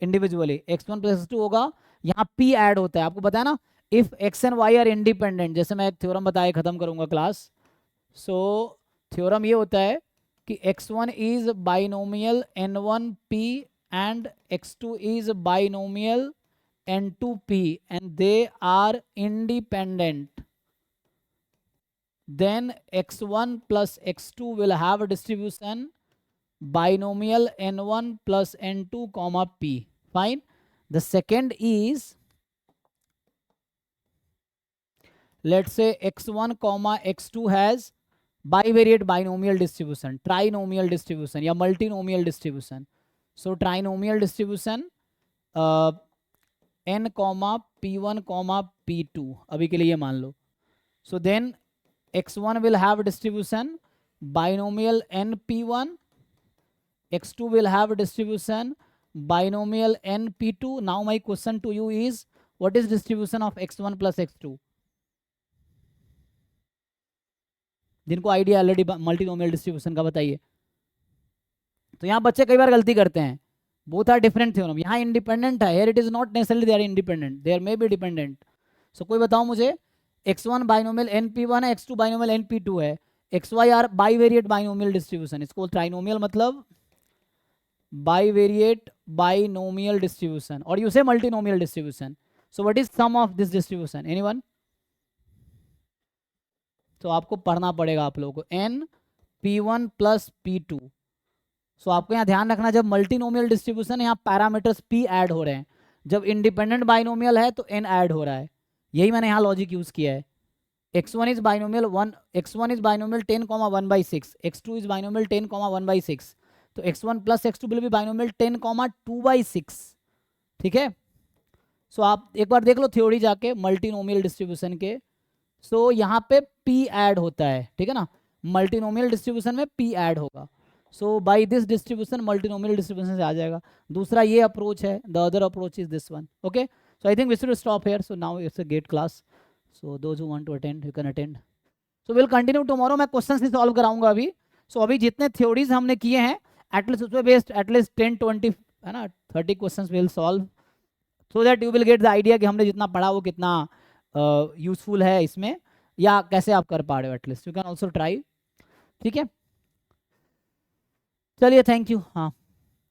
individually. x1 plus x2 होगा, यहाँ p ऐड होता है, आपको पता है ना, if x and y are independent, जैसे मैं एक थ्योरम बताए खत्म करूंगा क्लास। सो थ्योरम ये होता है कि x1 is binomial n1p and x2 is binomial n2p and they are independent, then x1 plus x2 will have a distribution binomial n1 plus n2 comma p. Fine. The second is, let's say x1 comma x2 has bivariate binomial distribution, trinomial distribution या multinomial distribution. So trinomial distribution n comma p1 comma p2 अभी के लिए ये मान लो. So then x1 will have distribution binomial np1, x2 will have distribution binomial np2. Now my question to you is, what is distribution of x1 plus x2? जिनको idea already multinomial distribution का बताइए. तो यहाँ बच्चे कई बार गलती करते हैं, बोथ आर डिफरेंट थ्योरम. यहाँ इंडिपेंडेंट है, here it is not necessarily they are independent, there may be dependent. So कोई बताओ मुझे, x1 बाइनोमियल np1 है, x2 बाइनोमियल np2 है, xy are bivariate binomial distribution. इसको ट्राइनोमियल मतलब बाइवेरिएट बाइनोमियल डिस्ट्रीब्यूशन, और you say multinomial distribution. So what is sum of this distribution? Anyone? तो आपको पढ़ना पड़ेगा आप लोगों को, n p1 प्लस p2. सो आपको यहाँ ध्यान रखना, जब मल्टीनोमियल डिस्ट्रीब्यूशन है यहाँ पैरामीटर्स p ऐड हो रहे हैं, जब इंडिपेंडेंट बाइनोमियल है तो n ऐड हो रहा है. यही मैंने यहाँ लॉजिक यूज किया है. x1 is binomial 1, x1 is binomial 10 comma 1 by 6, x2 is binomial 10 comma 1 by 6, तो x1 plus x2 will be binomial 10 comma 2 by 6. ठीक है, सो आप एक बार देख लो थ्योरी जाके मल्टीनोमियल डिस्ट्रीब्यूशन के. सो यहाँ पे p ऐड होता है, ठीक है ना, मल्टीनोमियल डिस्ट्रीब्यूशन में p ऐड होगा. So by this distribution multinomial distribution से आ जाएगा. दूसरा ये अप्रोच है, the other approach is this one. Okay, so I think we should stop here. So now it's a gate class, so those who want to attend you can attend. So will continue tomorrow. मैं questions नहीं solve कराऊंगा अभी. सो अभी जितने theories हमने किए हैं at least उस पर बेस्ड एटलीस्ट 10-20 है ना 30 questions will solve, so that you will get the idea कि हमने जितना पढ़ा वो कितना यूजफुल है इसमें, या कैसे आप कर पा रहे हो. At least you can also try. ठीक है, चलिए, थैंक यू. हाँ.